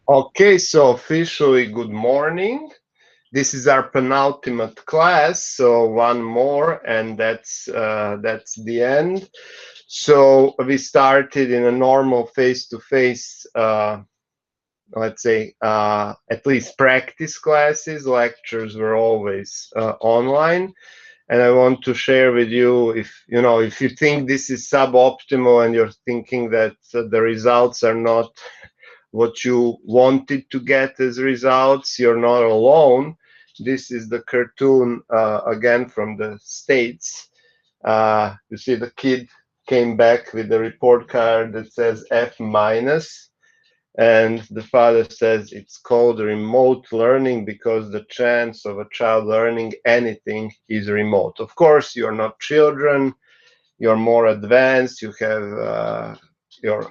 Okay, so officially good morning. This is our penultimate class, so one more, and that's the end. So we started in a normal face-to-face, let's say, at least practice classes. Lectures were always online, and I want to share with you if you think this is suboptimal and you're thinking that the results are not what you wanted to get as results, you're not alone. This is the cartoon again from the States. You see the kid came back with a report card that says F minus, and the father says it's called remote learning because the chance of a child learning anything is remote. Of course, you're not children, you're more advanced, you have your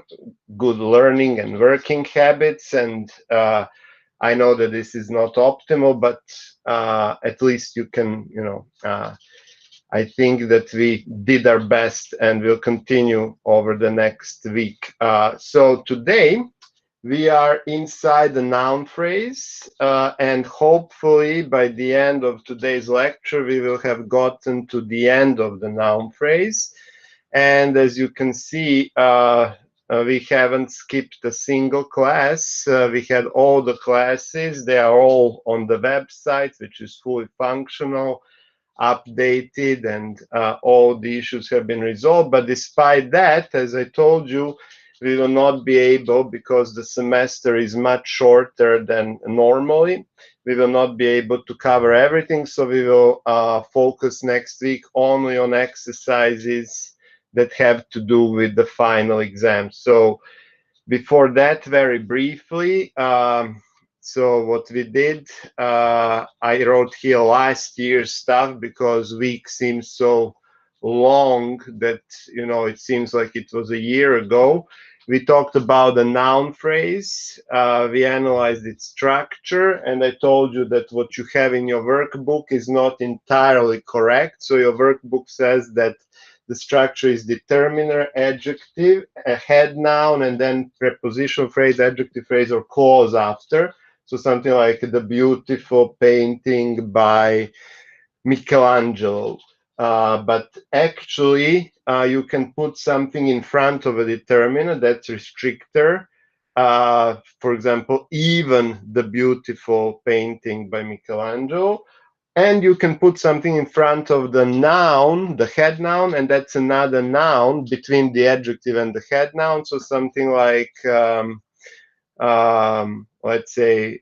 good learning and working habits, and I know that this is not optimal, but at least you can, I think that we did our best and will continue over the next week. So today we are inside the noun phrase, and hopefully by the end of today's lecture we will have gotten to the end of the noun phrase. And as you can see, we haven't skipped a single class. We had all the classes. They are all on the website, which is fully functional, updated, and all the issues have been resolved. But despite that, as I told you, we will not be able, because the semester is much shorter than normally, we will not be able to cover everything. So we will focus next week only on exercises that have to do with the final exam. So before that, very briefly, so what we did, I wrote here last year's stuff because week seems so long that, it seems like it was a year ago. We talked about the noun phrase, we analyzed its structure, and I told you that what you have in your workbook is not entirely correct. So your workbook says that the structure is determiner, adjective, a head noun, and then prepositional phrase, adjective phrase, or clause after. So something like the beautiful painting by Michelangelo. But actually, you can put something in front of a determiner, that's restrictor. For example, even the beautiful painting by Michelangelo. And you can put something in front of the noun, the head noun, and that's another noun between the adjective and the head noun. So something like, let's say,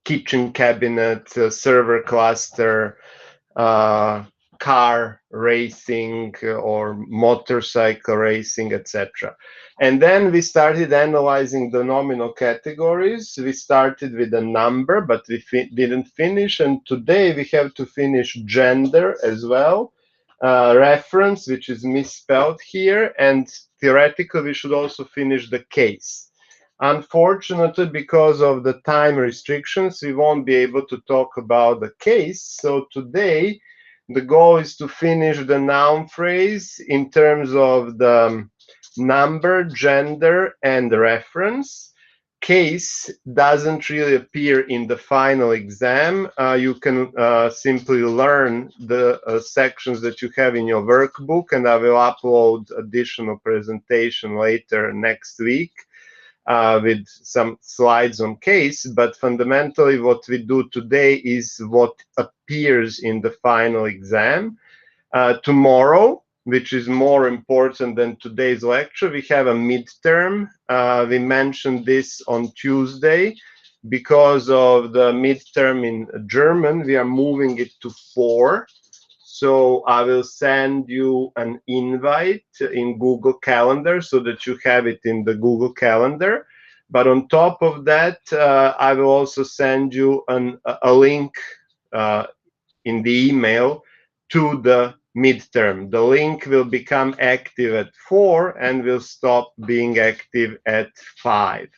kitchen cabinet, server cluster, car racing, or motorcycle racing, etc. And then we started analyzing the nominal categories. We started with a number, but we didn't finish. And today we have to finish gender as well, reference, which is misspelled here. And theoretically, we should also finish the case. Unfortunately, because of the time restrictions, we won't be able to talk about the case. So today, the goal is to finish the noun phrase in terms of the number, gender, and reference. Case doesn't really appear in the final exam. You can simply learn the sections that you have in your workbook, and I will upload additional presentation later next week with some slides on case. But fundamentally, what we do today is what appears in the final exam. Tomorrow, which is more important than today's lecture, we have a midterm. We mentioned this on Tuesday. Because of the midterm in German, we are moving it to 4. So I will send you an invite in Google Calendar so that you have it in the Google Calendar. But on top of that, I will also send you a link in the email to the midterm. The link will become active at 4 and will stop being active at 5.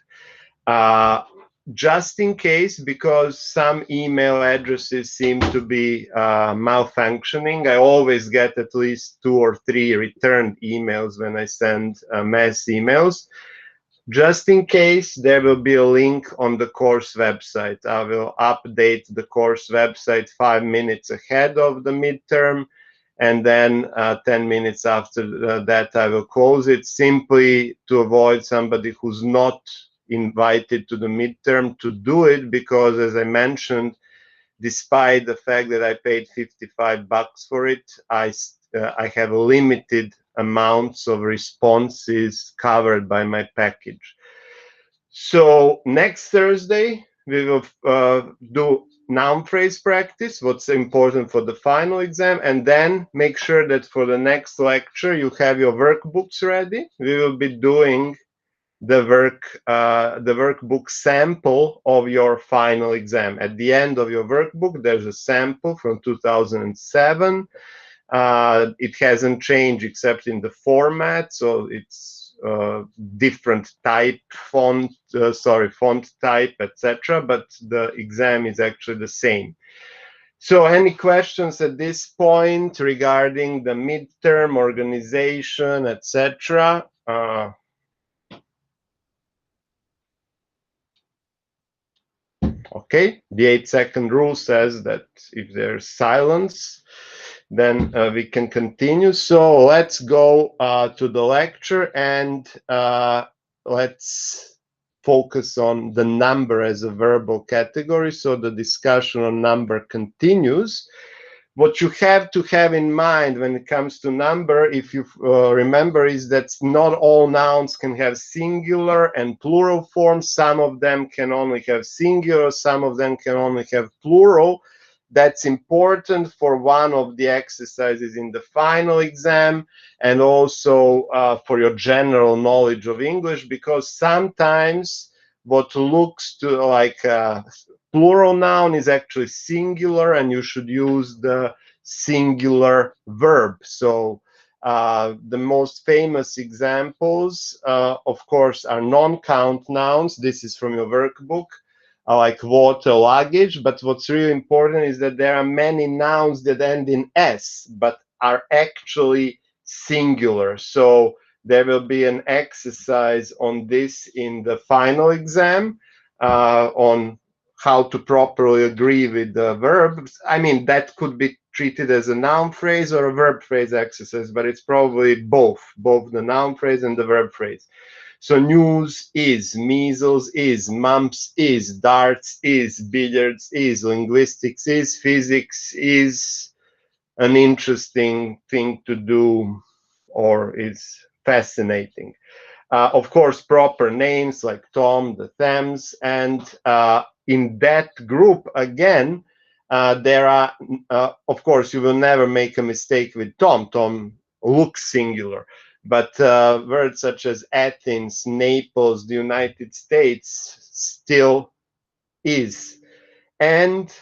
Just in case, because some email addresses seem to be malfunctioning. I always get at least 2 or 3 returned emails when I send mass emails. Just in case, there will be a link on the course website. I will update the course website 5 minutes ahead of the midterm, and then 10 minutes after that I will close it, simply to avoid somebody who's not invited to the midterm to do it, because as I mentioned, despite the fact that I paid $55 for it, I have limited amounts of responses covered by my package. So next Thursday, we will do noun phrase practice, what's important for the final exam, and then make sure that for the next lecture you have your workbooks ready. We will be doing the workbook sample of your final exam. At the end of your workbook, there's a sample from 2007. It hasn't changed except in the format, so it's different type, font type, etc. But the exam is actually the same. So any questions at this point regarding the midterm organization, etc.? Okay, the 8-second rule says that if there's silence, then we can continue. So let's go to the lecture, and let's focus on the number as a verbal category. So the discussion on number continues. What you have to have in mind when it comes to number, if you remember, is that not all nouns can have singular and plural forms. Some of them can only have singular, some of them can only have plural. That's important for one of the exercises in the final exam, and also for your general knowledge of English, because sometimes what looks to like a plural noun is actually singular, and you should use the singular verb. So the most famous examples, of course, are non-count nouns. This is from your workbook, like water, luggage. But what's really important is that there are many nouns that end in S, but are actually singular. So there will be an exercise on this in the final exam, on how to properly agree with the verbs. I mean, that could be treated as a noun phrase or a verb phrase exercise, but it's probably both the noun phrase and the verb phrase. So news is, measles is, mumps is, darts is, billiards is, linguistics is, physics is an interesting thing to do, or is fascinating. Of course, proper names like Tom, the Thames, and in that group, again, there are, of course, you will never make a mistake with Tom. Tom looks singular, but words such as Athens, Naples, the United States still is. And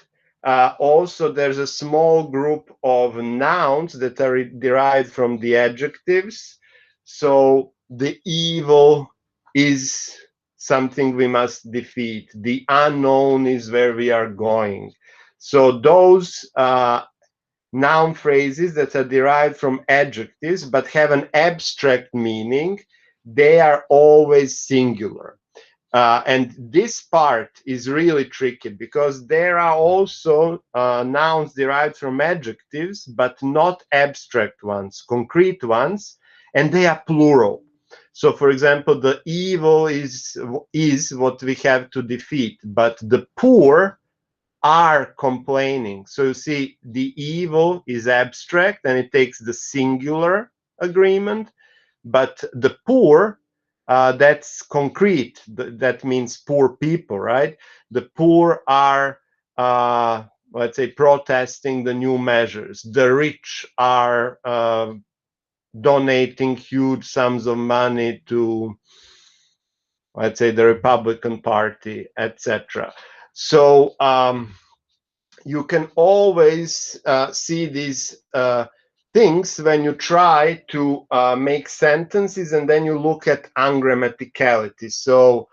also there's a small group of nouns that are derived from the adjectives. So the evil is something we must defeat. The unknown is where we are going. So those noun phrases that are derived from adjectives but have an abstract meaning, they are always singular. And this part is really tricky, because there are also nouns derived from adjectives, but not abstract ones, concrete ones, and they are plural. So, for example, the evil is what we have to defeat, but the poor are complaining. So you see, the evil is abstract and it takes the singular agreement, but the poor, that's concrete. That means poor people, right? The poor are, let's say, protesting the new measures. The rich are donating huge sums of money to, let's say, the Republican Party, etc. So you can always see these things when you try to make sentences, and then you look at ungrammaticality. So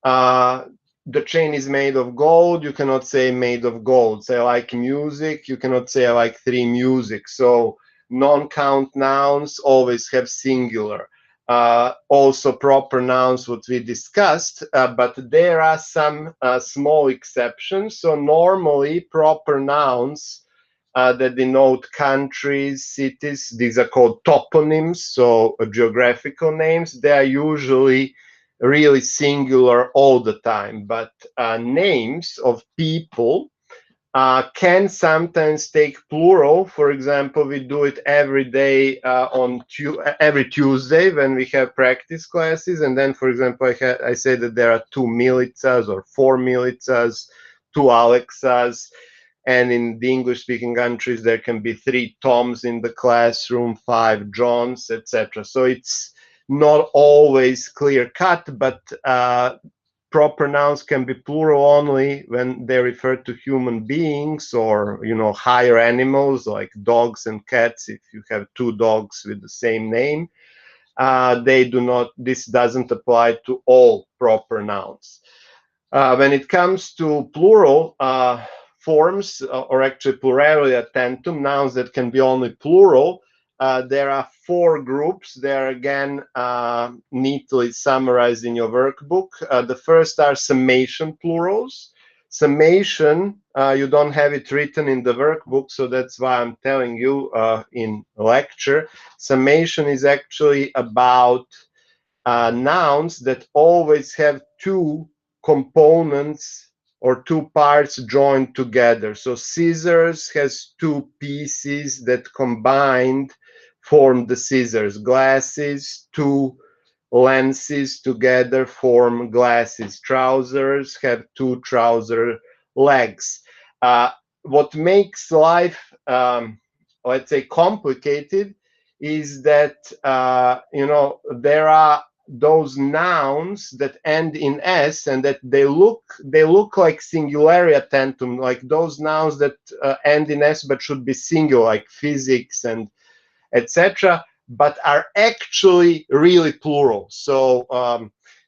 the chain is made of gold, you cannot say made of gold. Say I like music, you cannot say I like three music. So non-count nouns always have singular. also proper nouns, what we discussed, but there are some small exceptions. So normally proper nouns that denote countries, cities, these are called toponyms, so geographical names. They are usually really singular all the time, but names of people can sometimes take plural. For example, we do it every day on every Tuesday when we have practice classes. And then, for example, I say that there are 2 Militsas or 4 Militsas, 2 Alexas. And in the English-speaking countries, there can be 3 Toms in the classroom, 5 Johns, etc. So it's not always clear-cut, but proper nouns can be plural only when they refer to human beings or, you know, higher animals like dogs and cats. If you have 2 dogs with the same name, they do not. This doesn't apply to all proper nouns. When it comes to plural forms, or actually pluralia tantum, nouns that can be only plural, there are 4 groups. They're again neatly summarized in your workbook. The first are summation plurals. Summation, you don't have it written in the workbook, so that's why I'm telling you in lecture. Summation is actually about nouns that always have 2 components or 2 parts joined together. So scissors has 2 pieces that combined form the scissors. Glasses, 2 lenses together form glasses. Trousers have 2 trouser legs. What makes life, let's say, complicated is that you know, there are those nouns that end in s and that they look like singularia tantum, like those nouns that end in s but should be singular, like physics and etc., but are actually really plural. So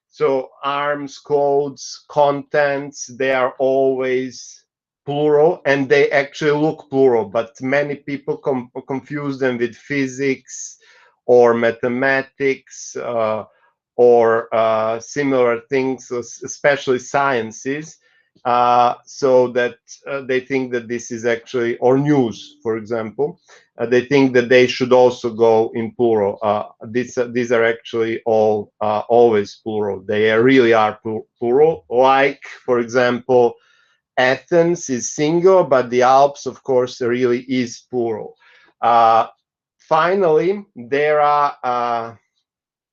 so arms, clothes, contents, they are always plural and they actually look plural, but many people confuse them with physics or mathematics or similar things, especially sciences, so that they think that this is actually, or news, for example, they think that they should also go in plural. These are actually all always plural. They really are plural. Like, for example, Athens is single, but the Alps, of course, really is plural. Finally, there are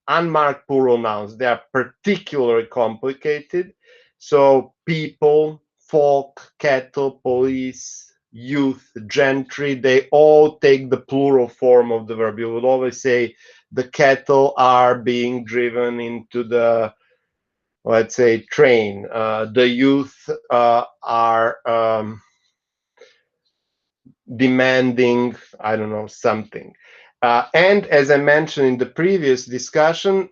unmarked plural nouns. They are particularly complicated. So people, folk, cattle, police, youth, gentry, they all take the plural form of the verb. You would always say the cattle are being driven into the, let's say, train. The youth are demanding, I don't know, something. And as I mentioned in the previous discussion,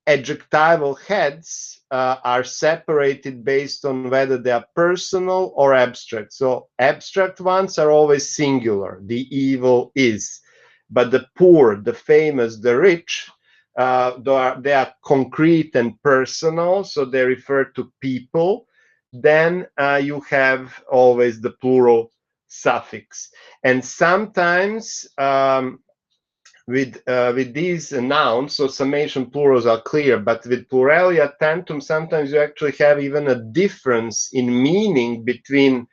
adjectival heads are separated based on whether they are personal or abstract. So abstract ones are always singular, the evil is. But the poor, the famous, the rich, they are concrete and personal, so they refer to people. Then you have always the plural suffix. And sometimes with these nouns, so summation plurals are clear, but with pluralia tantum, sometimes you actually have even a difference in meaning between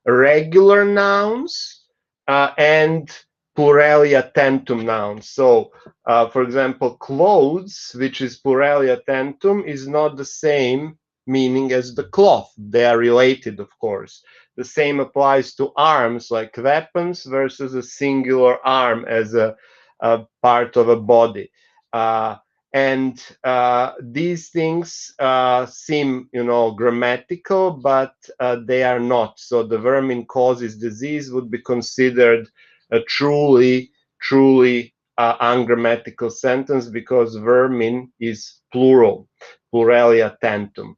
regular nouns and pluralia tantum nouns. So, for example, clothes, which is pluralia tantum, is not the same meaning as the cloth. They are related, of course. The same applies to arms, like weapons versus a singular arm as a part of a body. And these things seem, you know, grammatical, but they are not. So the vermin causes disease would be considered a truly ungrammatical sentence because vermin is plural, pluralia tantum.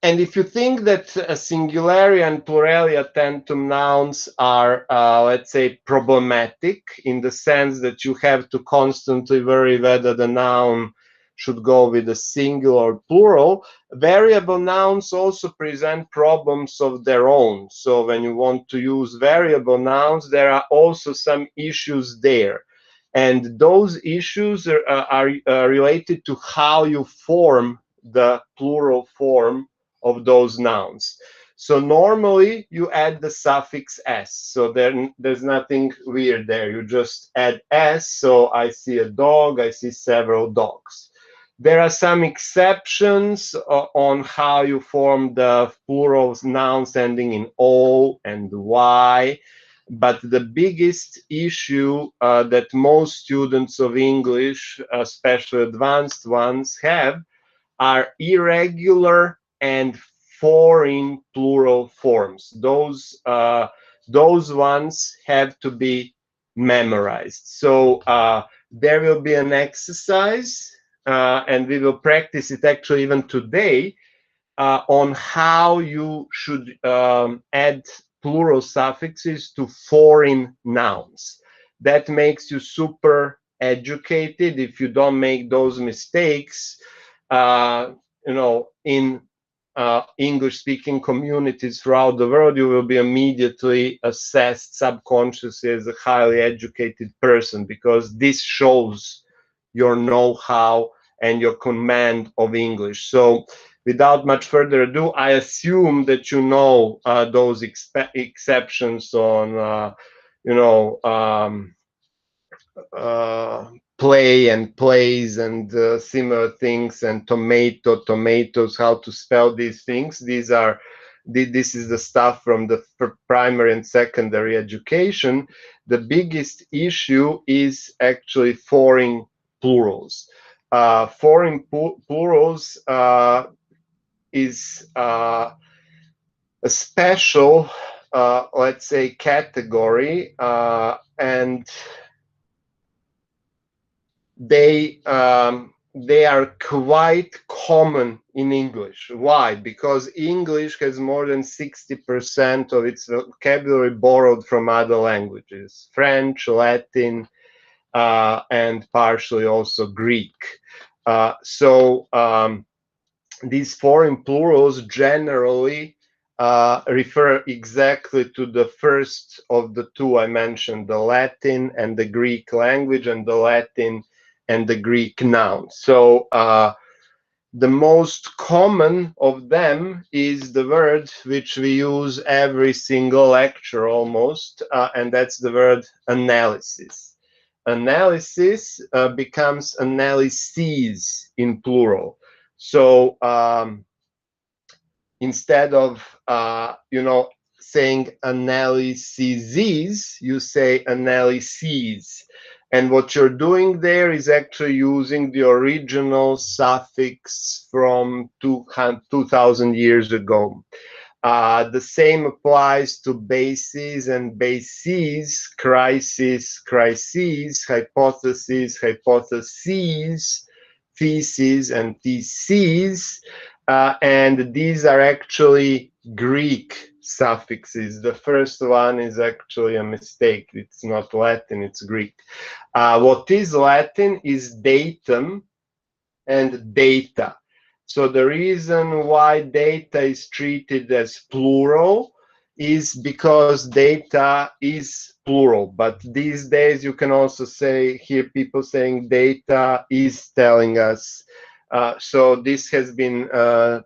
And if you think that singularia and pluralia tantum nouns are, let's say, problematic in the sense that you have to constantly worry whether the noun should go with a singular or plural, variable nouns also present problems of their own. So when you want to use variable nouns, there are also some issues there. And those issues are related to how you form the plural form of those nouns. So normally you add the suffix s. So there's nothing weird there. You just add s. So I see a dog, I see several dogs. There are some exceptions on how you form the plural nouns ending in o and y. But the biggest issue that most students of English, especially advanced ones, have are irregular and foreign plural forms. Those ones have to be memorized. So there will be an exercise, and we will practice it actually even today, on how you should add plural suffixes to foreign nouns. That makes you super educated. If you don't make those mistakes, in English-speaking communities throughout the world, you will be immediately assessed subconsciously as a highly educated person, because this shows your know-how and your command of English. So without much further ado, I assume that you know those exceptions on, play and plays and similar things, and tomatoes, how to spell these things. This is the stuff from the primary and secondary education. The biggest issue is actually foreign plurals. Foreign plurals is a special, let's say, category, and they are quite common in English. Why? Because English has more than 60% of its vocabulary borrowed from other languages: French, Latin, and partially also Greek. So these foreign plurals generally refer exactly to the first of the two I mentioned, the Latin and the Greek language, and the Latin and the Greek noun. So the most common of them is the word which we use every single lecture almost, and that's the word analysis. Analysis becomes analyses in plural. So instead of saying analyses, you say analyses. And what you're doing there is actually using the original suffix from 2,000 years ago. The same applies to bases and bases, crisis, crises, hypothesis, hypotheses, theses, and theses. And these are actually Greek suffixes. The first one is actually a mistake. It's not Latin, it's Greek. What is Latin is datum and data. So the reason why data is treated as plural is because data is plural. But these days you can also hear people saying data is telling us. So this has been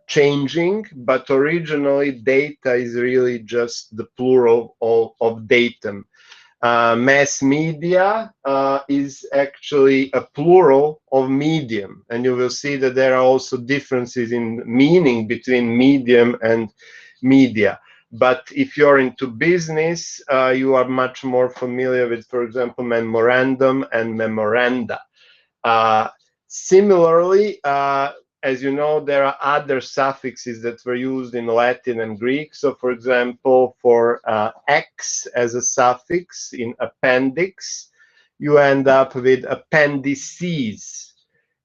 changing, but originally data is really just the plural of datum. Mass media is actually a plural of medium, and you will see that there are also differences in meaning between medium and media. But if you're into business, you are much more familiar with, for example, memorandum and memoranda. Similarly, as you know, there are other suffixes that were used in Latin and Greek. So, for example, for X as a suffix in appendix, you end up with appendices.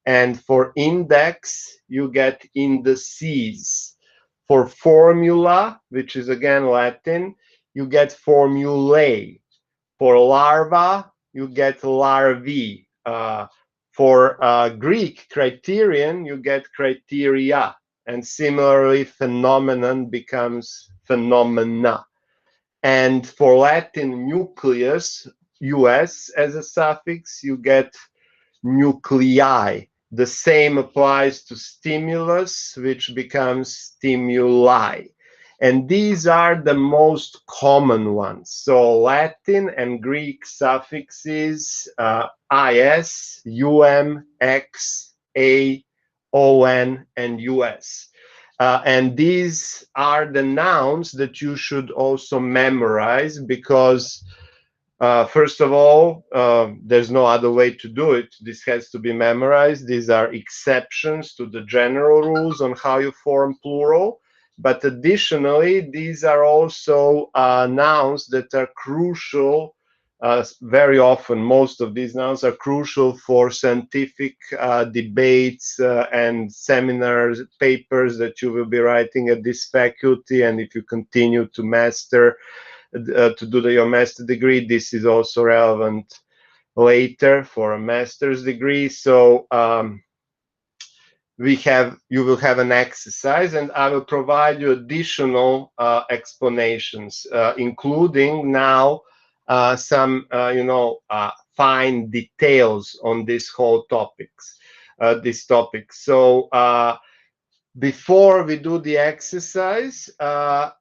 And for index, you get indices. For formula, which is again Latin, you get formulae. For larva, you get larvae. For Greek criterion, you get criteria. And similarly, phenomenon becomes phenomena. And for Latin nucleus, us as a suffix, you get nuclei. The same applies to stimulus, which becomes stimuli. And these are the most common ones. So Latin and Greek suffixes is, x, a, on, and us. And these are the nouns that you should also memorize because first of all, there's no other way to do it. This has to be memorized. These are exceptions to the general rules on how you form plural. But additionally, these are also nouns that are crucial. Very often, most of these nouns are crucial for scientific debates and seminars, papers that you will be writing at this faculty. And if you continue to master to do your master degree, this is also relevant later for a master's degree. So you will have an exercise, and I will provide you additional explanations, including now some fine details on this whole topics. This topic. So before we do the exercise, I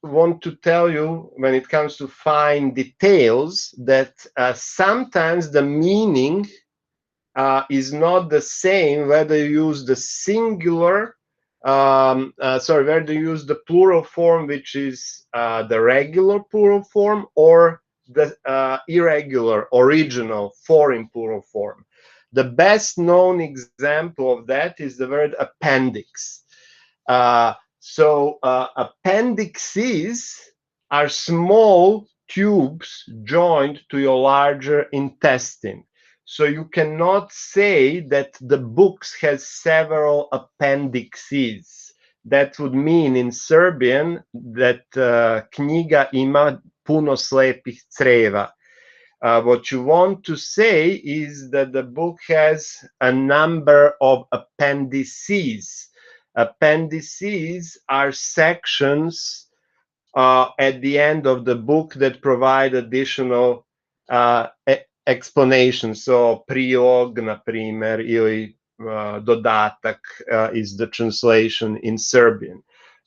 want to tell you, when it comes to fine details, that sometimes the meaning is not the same whether you use the singular, whether you use the plural form, which is the regular plural form, or the irregular, original, foreign plural form. The best known example of that is the word appendix. Appendixes are small tubes joined to your larger intestine. So you cannot say that the books has several appendixes. That would mean in Serbian that knjiga ima puno slepih creva. What you want to say is that the book has a number of appendices. Appendices are sections at the end of the book that provide additional explanations. So prilog, na primer, ili dodatak is the translation in Serbian.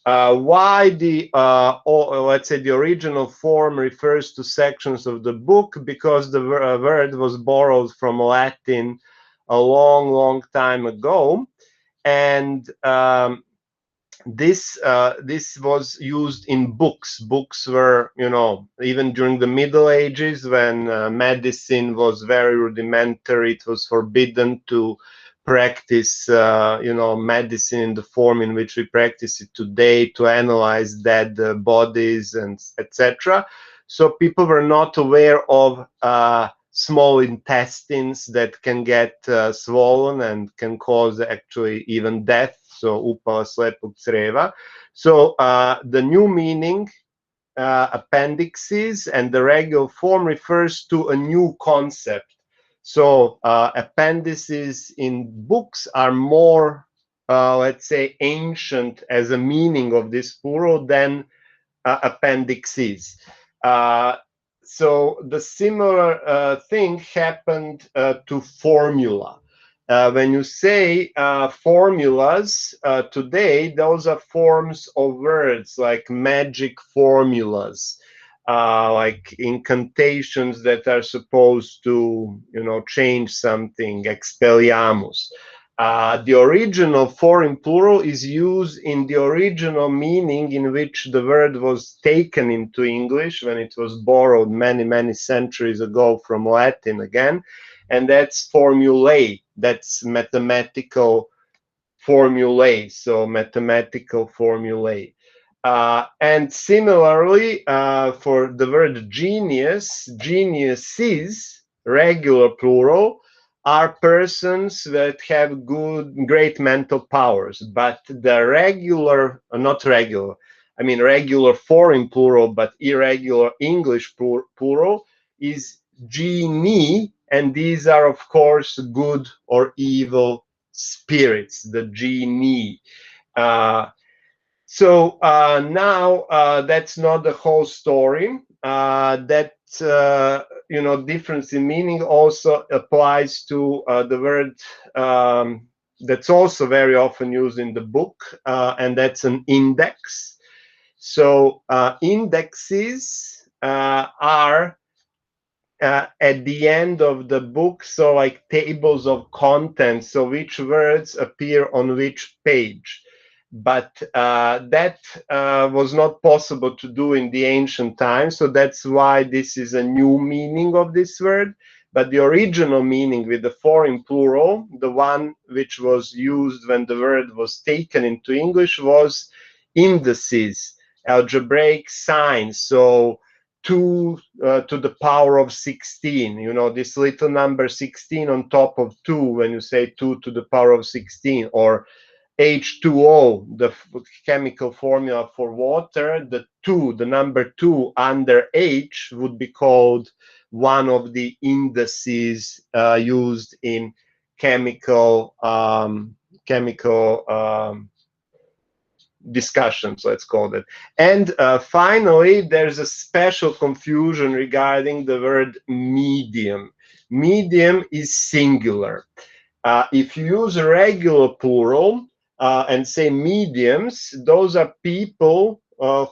Why let's say the original form refers to sections of the book? Because the word was borrowed from Latin a long time ago, and this was used in books. Books were, even during the Middle Ages, when medicine was very rudimentary, it was forbidden to practice medicine in the form in which we practice it today, to analyze dead bodies and etc. So people were not aware of small intestines that can get swollen and can cause actually even death. So upala slepog creva. So the new meaning, appendixes, and the regular form refers to a new concept. So appendices in books are more, let's say, ancient as a meaning of this plural than appendixes. So the similar thing happened to formula. When you say formulas today, those are forms of words like magic formulas, like incantations that are supposed to, change something, expelliarmus. The original foreign plural is used in the original meaning in which the word was taken into English, when it was borrowed many centuries ago from Latin again, and that's formulae. That's mathematical formulae, so mathematical formulae. And similarly, for the word genius, geniuses, regular plural, are persons that have great mental powers, but the regular, not regular, I mean regular foreign plural, but irregular English plural is genie, and these are of course good or evil spirits, the genie. Now that's not the whole story. That difference in meaning also applies to the word that's also very often used in the book, and that's an index. So indexes are at the end of the book, so like tables of contents, so which words appear on which page. But that was not possible to do in the ancient times, so that's why this is a new meaning of this word. But the original meaning with the foreign plural, the one which was used when the word was taken into English, was indices, algebraic signs. So 2 to the power of 16, this little number 16 on top of 2 when you say 2 to the power of 16, or H2O, the chemical formula for water, the number 2 under H would be called one of the indices used in chemical discussions, let's call it. And finally, there's a special confusion regarding the word medium. Medium is singular. If you use a regular plural and say mediums, those are people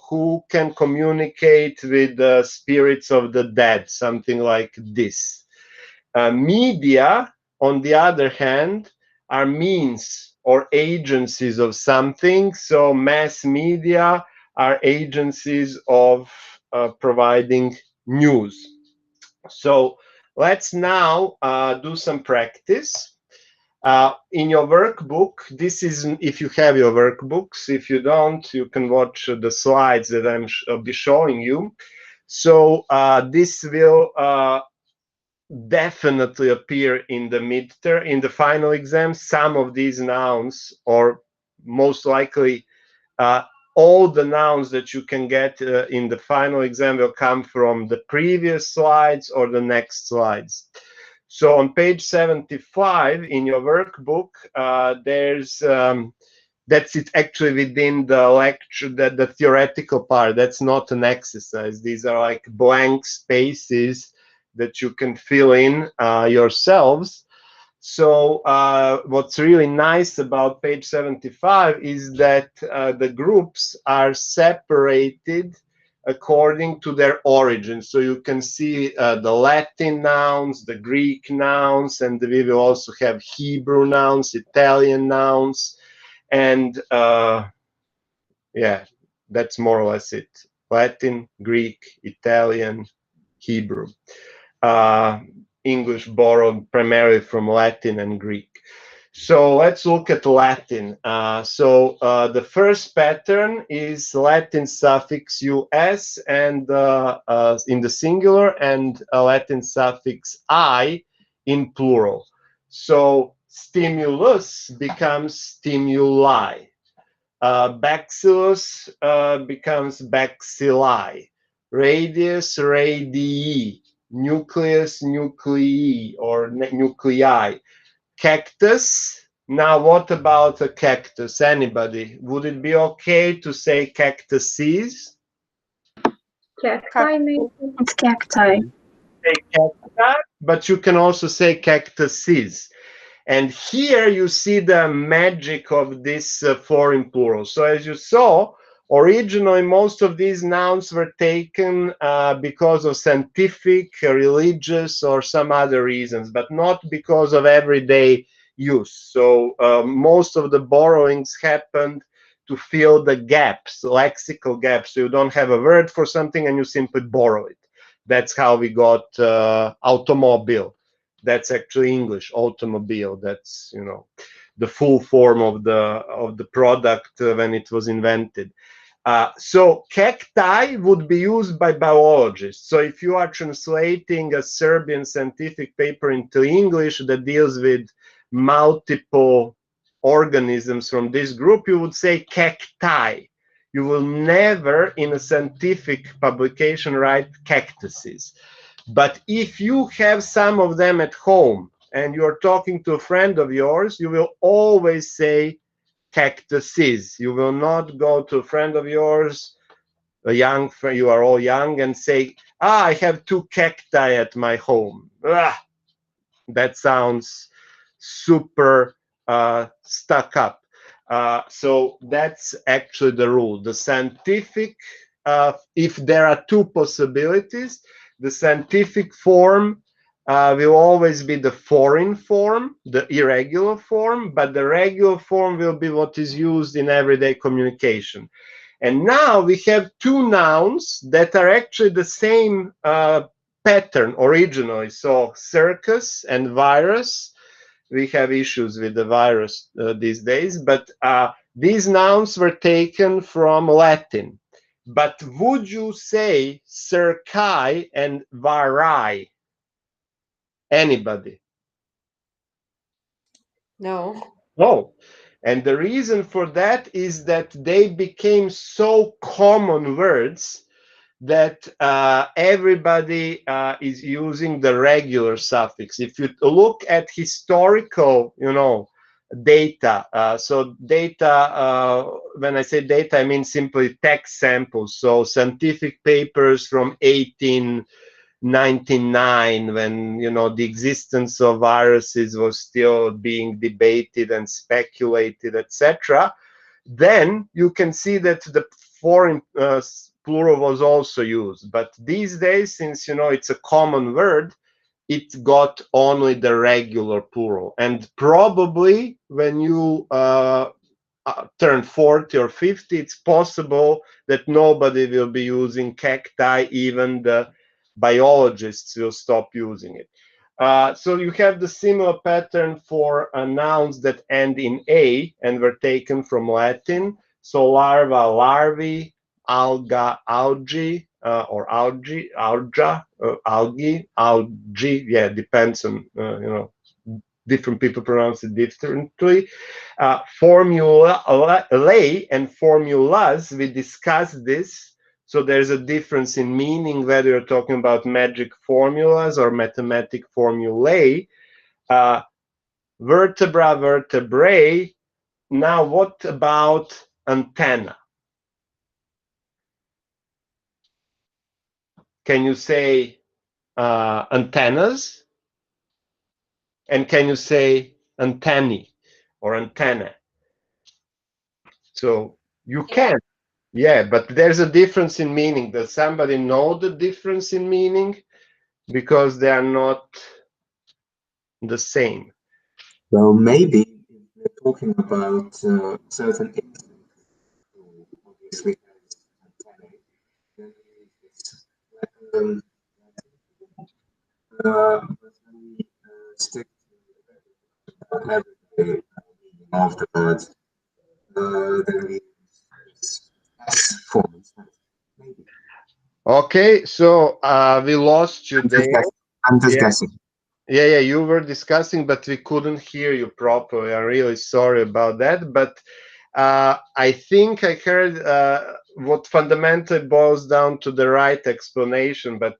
who can communicate with the spirits of the dead, something like this. Media, on the other hand, are means or agencies of something. So mass media are agencies of providing news. So let's now do some practice. In your workbook, this is if you have your workbooks. If you don't, you can watch the slides that I'll be showing you. So this will definitely appear in the final exam. Some of these nouns, or most likely all the nouns that you can get in the final exam, will come from the previous slides or the next slides. So on page 75 in your workbook, there's that's it actually within the lecture, the theoretical part. That's not an exercise. These are like blank spaces that you can fill in yourselves. So what's really nice about page 75 is that the groups are separated according to their origin. So you can see the Latin nouns, the Greek nouns, and we will also have Hebrew nouns, Italian nouns, and yeah, that's more or less it. Latin, Greek, Italian, Hebrew. English borrowed primarily from Latin and Greek. So let's look at Latin. The first pattern is Latin suffix us and in the singular, and a Latin suffix I in plural. So stimulus becomes stimuli. Bacillus becomes bacilli. Radius, radii. Nucleus, nuclei, or nuclei. Cactus. Now, what about a cactus? Anybody? Would it be okay to say cactuses? Cacti, maybe. It's cacti. Say cacti, but you can also say cactuses. And here you see the magic of this foreign plural. So as you saw, originally most of these nouns were taken because of scientific, religious, or some other reasons, but not because of everyday use. So most of the borrowings happened to fill the gaps, lexical gaps. So you don't have a word for something and you simply borrow it. That's how we got automobile. That's actually English, automobile. That's, the full form of the product when it was invented. So cacti would be used by biologists. So if you are translating a Serbian scientific paper into English that deals with multiple organisms from this group, you would say cacti. You will never in a scientific publication write cactuses. But if you have some of them at home and you're talking to a friend of yours, you will always say cactuses. You will not go to a friend of yours, a young friend, you are all young, and say, I have 2 cacti at my home. That sounds super stuck up. So that's actually the rule. The scientific, if there are 2 possibilities, the scientific form will always be the foreign form, the irregular form, but the regular form will be what is used in everyday communication. And now we have 2 nouns that are actually the same pattern originally. So circus and virus. We have issues with the virus these days, but these nouns were taken from Latin. But would you say circi and varai? Anybody? No. No. And the reason for that is that they became so common words that everybody is using the regular suffix. If you look at historical, data, so data, when I say data, I mean simply text samples. So scientific papers from 1899, when the existence of viruses was still being debated and speculated, etc. Then you can see that the foreign plural was also used. But these days, since it's a common word, it got only the regular plural. And probably when you turn 40 or 50, it's possible that nobody will be using cacti, even the biologists will stop using it. So you have the similar pattern for nouns that end in A and were taken from Latin. So larva, larvae, alga, algae, or algae, alga, algae, algae. Yeah, depends on different people pronounce it differently. Formulae and formulas, we discussed this. So there's a difference in meaning whether you're talking about magic formulas or mathematic formulae. Vertebra, vertebrae. Now, what about antenna? Can you say antennas? And can you say antennae or antenna? So you can. Yeah, but there's a difference in meaning. Does somebody know the difference in meaning? Because they are not the same. Well, maybe if we're talking about certain insects, who obviously has antennae, then it's but when we stick to the everyday meaning of the word, then we use S form instead. Maybe. Okay, so we lost you there. I'm just guessing. Yeah, you were discussing, but we couldn't hear you properly. I'm really sorry about that. But I think I heard what fundamentally boils down to the right explanation. But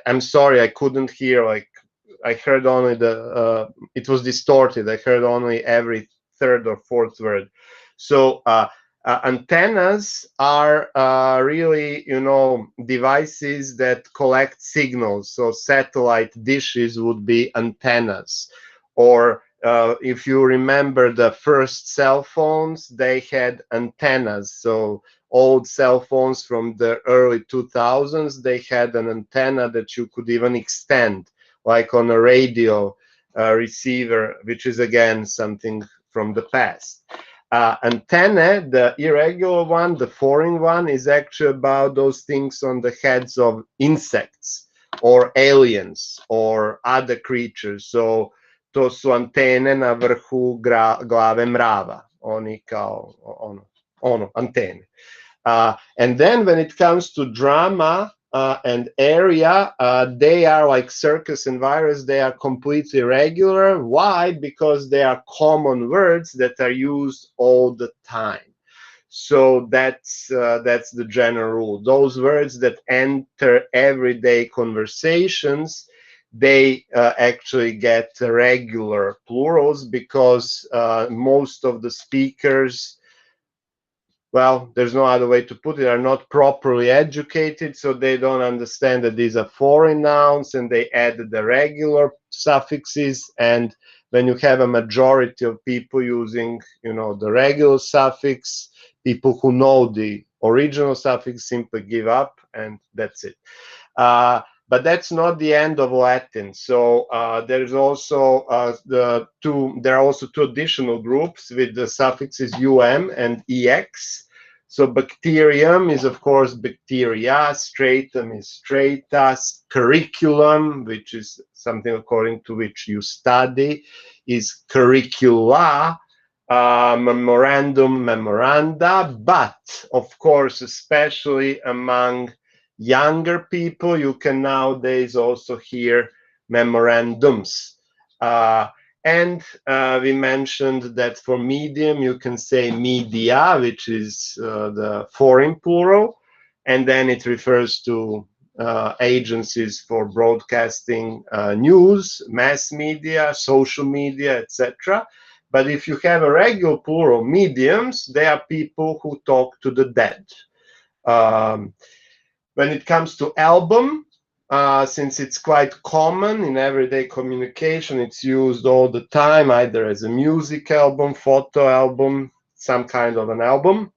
I'm sorry, I couldn't hear. Like I heard only it was distorted. I heard only every 3rd or 4th word. So antennas are really, devices that collect signals. So satellite dishes would be antennas. Or if you remember the first cell phones, they had antennas. So old cell phones from the early 2000s, they had an antenna that you could even extend, like on a radio receiver, which is again something from the past. Antenna, the irregular one, the foreign one, is actually about those things on the heads of insects or aliens or other creatures. So to su antene na vrhu glave mrava. Oni kao ono, antene. And then when it comes to drama and area, they are like circus and virus. They are completely regular. Why? Because they are common words that are used all the time. So that's the general rule. Those words that enter everyday conversations, they actually get regular plurals, because most of the speakers, well, there's no other way to put it, are not properly educated, so they don't understand that these are foreign nouns, and they add the regular suffixes. And when you have a majority of people using, you know, the regular suffix, people who know the original suffix simply give up, and that's it. But that's not the end of Latin. So there's also there are also two additional groups with the suffixes um and ex. So bacterium is, of course, bacteria, stratum is stratus, curriculum, which is something according to which you study, is curricula, memorandum, memoranda. But, of course, especially among younger people, you can nowadays also hear memorandums. And we mentioned that for medium, you can say media, which is the foreign plural, and then it refers to agencies for broadcasting news, mass media, social media, etc. But if you have a regular plural, mediums, they are people who talk to the dead. When it comes to album, since it's quite common in everyday communication, it's used all the time, either as a music album, photo album, some kind of an album.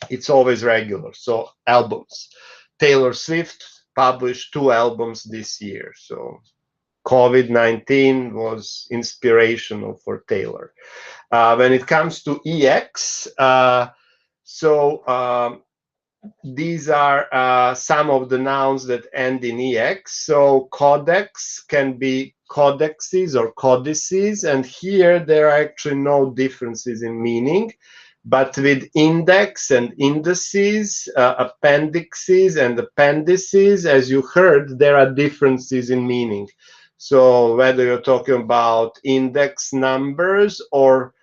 It's always regular. So albums. Taylor Swift published 2 albums this year. So COVID-19 was inspirational for Taylor. When it comes to EX, these are some of the nouns that end in ex. So codex can be codexes or codices, and here there are actually no differences in meaning. But with index and indices, appendixes and appendices, as you heard, there are differences in meaning. So whether you're talking about index numbers or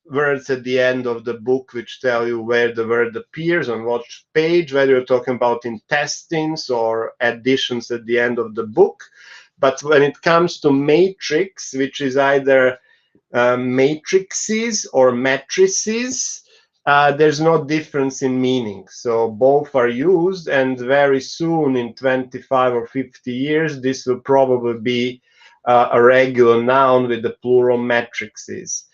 words at the end of the book which tell you where the word appears on what page, whether you're talking about intestines or additions at the end of the book. But when it comes to matrix, which is either matrices or matrices, there's no difference in meaning. So both are used, and very soon, in 25 or 50 years, this will probably be a regular noun with the plural matrices.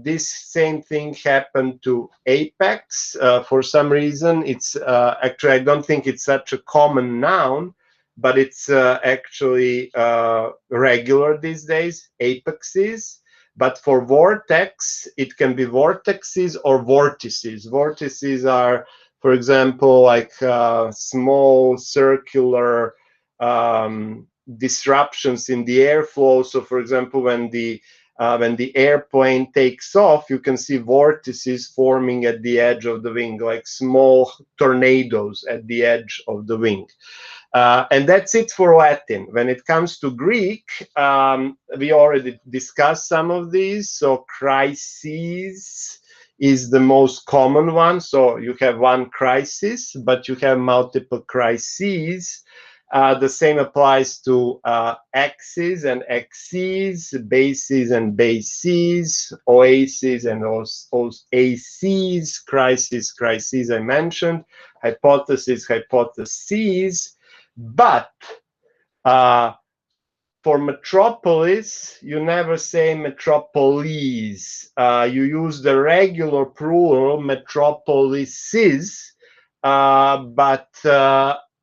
This same thing happened to apex. For some reason, it's actually, I don't think it's such a common noun, but it's actually regular these days, apexes. But for vortex, it can be vortexes or vortices. Vortices are, for example, like small circular disruptions in the airflow. So, for example, when the airplane takes off, you can see vortices forming at the edge of the wing, like small tornadoes at the edge of the wing. And that's it for Latin. When it comes to Greek, we already discussed some of these. So crises is the most common one. So you have one crisis, but you have multiple crises. The same applies to axes and axes, bases and bases, oases and oases, crises I mentioned, hypothesis, hypotheses. But for metropolis, you never say metropolis. You use the regular plural metropolises, but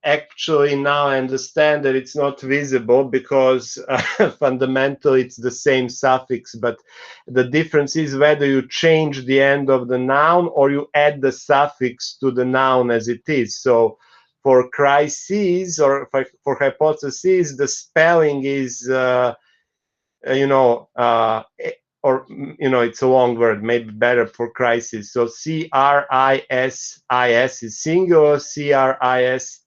actually now I understand that it's not visible because fundamentally it's the same suffix, but the difference is whether you change the end of the noun or you add the suffix to the noun as it is. So for crises or for hypotheses, the spelling is, or it's a long word, maybe better for crisis. So crisis is singular, crises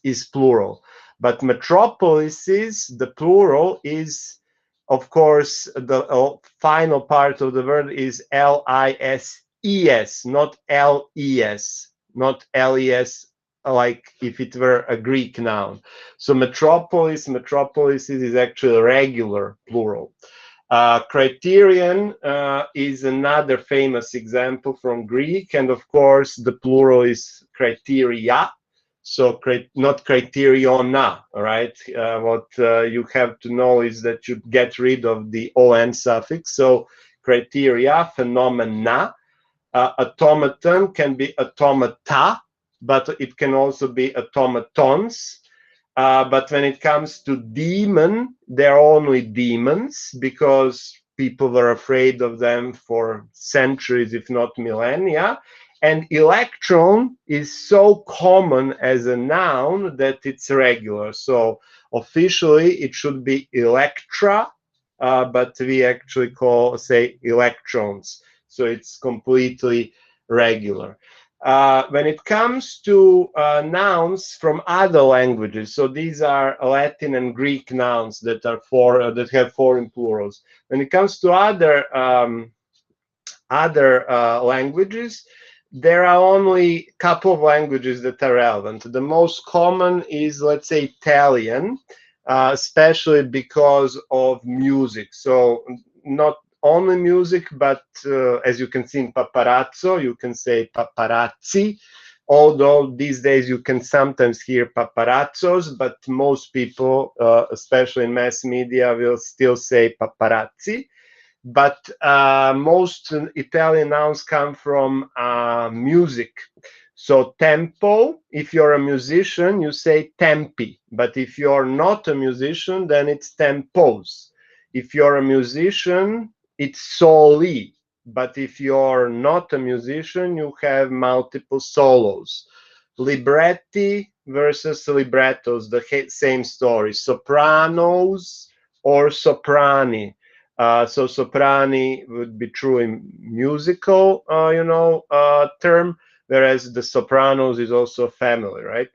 is plural. But metropolises, the plural is, of course, the final part of the word is lises, not les, not les, like if it were a Greek noun. So metropolis is actually a regular plural. Criterion is another famous example from Greek, and of course the plural is criteria, so not criteriona, right? What you have to know is that you get rid of the on suffix, so criteria, phenomena. Automaton can be automata, but it can also be automatons. But when it comes to demon, they're only demons because people were afraid of them for centuries, if not millennia. And electron is so common as a noun that it's regular. So officially it should be electra, but we actually say electrons. So it's completely regular. When it comes to nouns from other languages, so these are Latin and Greek nouns that are that have foreign plurals. When it comes to other languages, there are only a couple of languages that are relevant. The most common is, let's say, Italian, especially because of music. So not only music, but as you can see in paparazzo, you can say paparazzi, although these days you can sometimes hear paparazzos, but most people, especially in mass media, will still say paparazzi. But most Italian nouns come from music. So tempo, if you're a musician, you say tempi. But if you're not a musician, then it's tempos. If you're a musician, it's soli. But if you're not a musician, you have multiple solos. Libretti versus librettos, the same story. Sopranos or soprani. So soprani would be true in musical, term, whereas the sopranos is also a family, right?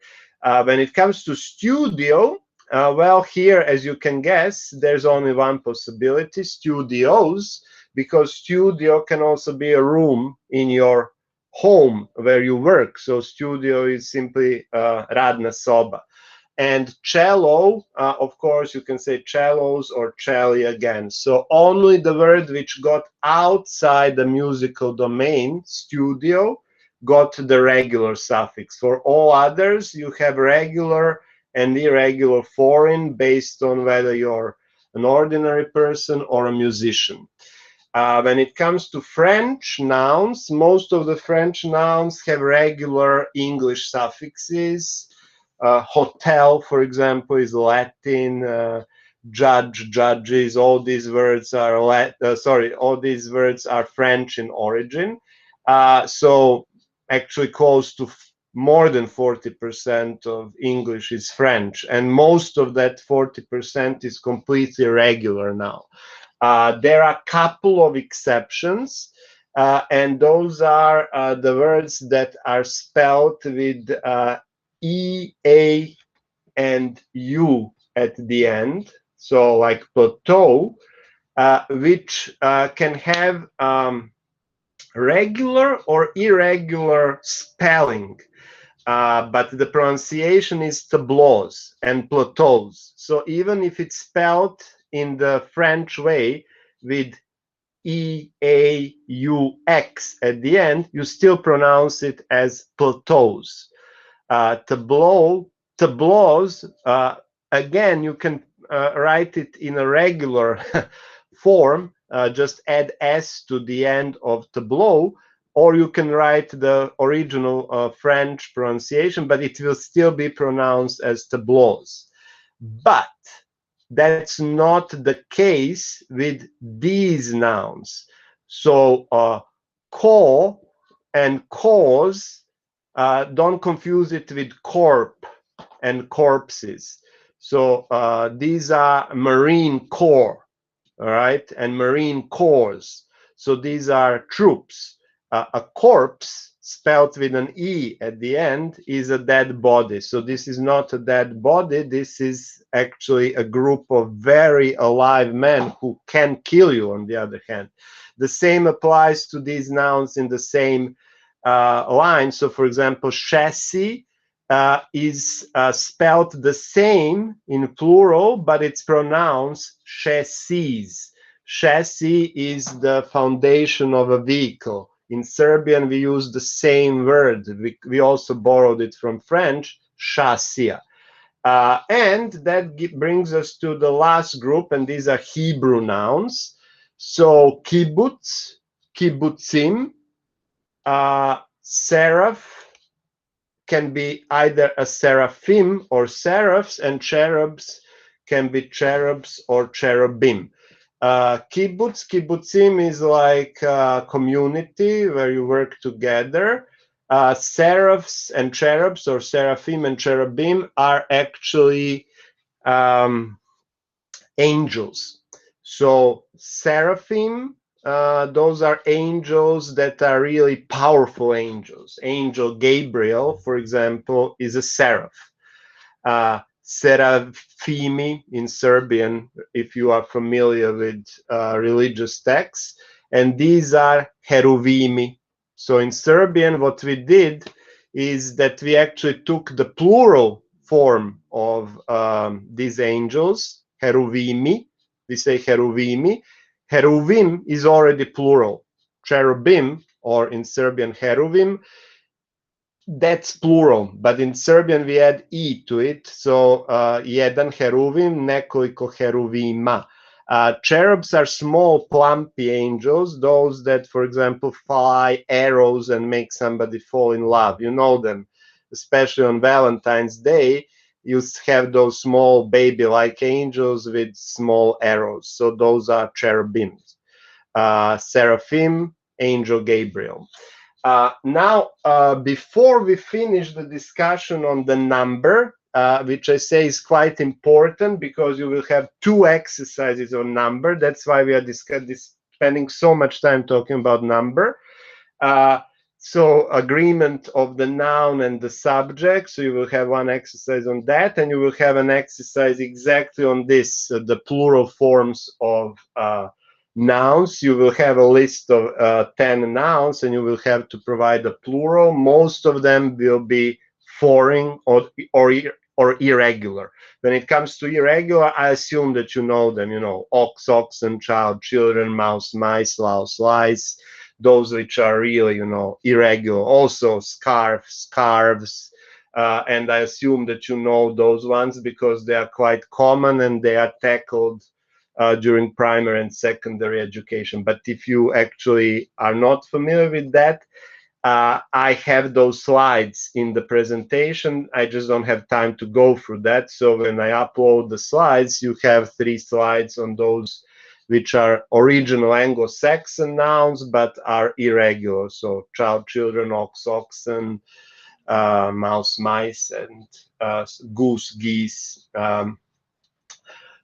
When it comes to studio, well, here, as you can guess, there's only one possibility, studios, because studio can also be a room in your home where you work. So studio is simply radna soba. And cello, of course, you can say cellos or celli again. So only the word which got outside the musical domain, studio, got the regular suffix. For all others, you have regular and irregular foreign based on whether you're an ordinary person or a musician. When it comes to French nouns, most of the French nouns have regular English suffixes. Hotel, for example, is Latin. Judge, judges. All these words are all these words are French in origin. So actually, close to more than 40% of English is French, and most of that 40% is completely regular now. There are a couple of exceptions, and those are the words that are spelled with E, A, and U at the end. So like plateau, which can have regular or irregular spelling. But the pronunciation is tableaux and plateaus. So even if it's spelled in the French way with E-A-U-X at the end, you still pronounce it as plateaus. Tableaux, again, you can write it in a regular form, just add S to the end of tableau, or you can write the original French pronunciation, but it will still be pronounced as tableaux. But that's not the case with these nouns. So co and cause, don't confuse it with corp and corpses. So these are marine core, all right, and marine corps. So these are troops. A corpse, spelled with an E at the end, is a dead body. So this is not a dead body. This is actually a group of very alive men who can kill you, on the other hand. The same applies to these nouns in the same line. So, for example, chassis is spelled the same in plural, but it's pronounced chassis. Chassis is the foundation of a vehicle. In Serbian, we use the same word. We also borrowed it from French, chassis. And that brings us to the last group, and these are Hebrew nouns. So kibbutz, kibbutzim, seraph can be either a seraphim or seraphs, and cherubs can be cherubs or cherubim. Kibbutz, kibbutzim is like a community where you work together. Seraphs and cherubs, or seraphim and cherubim, are actually angels. So seraphim, those are angels that are really powerful angels. Angel Gabriel, for example, is a seraph. Seraphimi in Serbian, if you are familiar with religious texts, and these are heruvimi. So in Serbian, what we did is that we actually took the plural form of these angels, heruvimi. We say heruvimi. Heruvim is already plural. Cherubim, or in Serbian heruvim, that's plural, but in Serbian we add E to it, so jedan heruvim, nekoliko heruvima. Cherubs are small, plumpy angels, those that, for example, fly arrows and make somebody fall in love. You know them, especially on Valentine's Day. You have those small baby-like angels with small arrows, so those are cherubims. Seraphim, angel Gabriel. Now, before we finish the discussion on the number, which I say is quite important because you will have two exercises on number. That's why we are spending so much time talking about number. So agreement of the noun and the subject. So you will have one exercise on that, and you will have an exercise exactly on this, the plural forms of nouns. You will have a list of 10 nouns, and you will have to provide a plural. Most of them will be foreign or irregular. When it comes to irregular, I assume that you know them. You know, ox, oxen, child, children, mouse, mice, louse, lice. Those which are really, you know, irregular. Also scarf, scarves. And I assume that you know those ones because they are quite common and they are tackled during primary and secondary education. But if you actually are not familiar with that, I have those slides in the presentation. I just don't have time to go through that. So when I upload the slides, you have 3 slides on those which are original Anglo-Saxon nouns but are irregular. So child, children, ox, oxen, mouse, mice, and goose, geese.